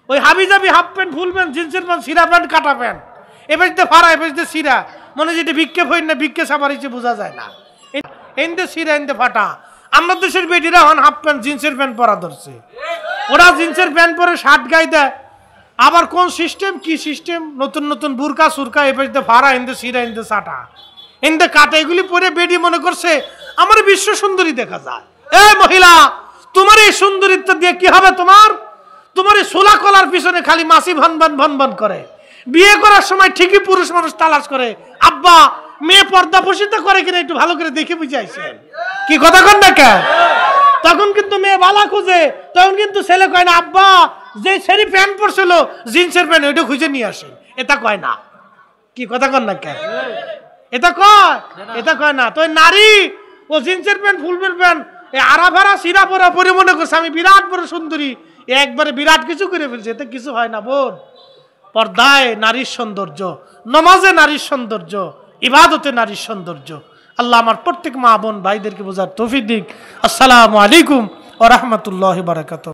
ওই হাবি যাবি হাফ প্যান্ট ফুল প্যান্ট জিন্সের প্যান্ট সিরা প্যান্ট কাটা প্যান্ট এবারে ফাড়া এবারে সিরা, মনে যেটা ভিক্ষে ফইন না ভিক্ষে সাবারিছে বোঝা যায় না। এনতে সিরা এনতে ফাটা। আমরা দেশের বেটিরা হন হাফ প্যান্ট জিন্সের প্যান্ট পরা ধরছে, ওরা জিন্সের প্যান্ট পরে শার্ট গায়ে দেয়। আবার কোন সিস্টেম কি সিস্টেম, নতুন নতুন বুরকা সুরকা এবারে ফাড়া এনতে সিরা এনতে সাটা এনতে কাটা, এগুলি পরে বেটি মনে করছে আমার বিশ্ব সুন্দরী দেখা যায়। মহিলা, তোমার এই সুন্দরীত্ব দিয়ে কি হবে? তোমার এই সোলা কলার পিছনে খালি মাসি ভন করে। বিয়ে করার সময় ঠিকই পুরুষ মানুষ তালাশ করে, আব্বা মেয়ে পর্দা পশিতে করে কিনা একটু ভালো করে দেখে বুঝাইছেন। কি কথা কন না কেন? তখন কিন্তু মেয়ে বালা খুঁজে, তখন কিন্তু ছেলে কয় না আব্বা যে ছেড়ি প্যান্ট পরছিল জিন্সের প্যান্ট ওইটা খুঁজে নিয়ে আসেন, এটা কয় না। কি কথা কন না কেন? এটা কয় না। তো নারী ও জিন্সের প্যান্ট ফুলবের প্যান্ট আরা ভাড়া সিরা পরা পরে মনে করছে আমি বিরাট বড় সুন্দরী, একবারে বিরাট কিছু করে ফেলছে। এতে কিছু হয় না বোন। পর্দায় নারীর সৌন্দর্য, নমাজে নারীর সৌন্দর্য, ইবাদতে নারীর সৌন্দর্য। আল্লাহ আমার প্রত্যেক মা বোন ভাইদেরকে বোঝার তৌফিক দিক। আসসালামু আলাইকুম ওয়া রাহমাতুল্লাহি ওয়া বারাকাতুহু।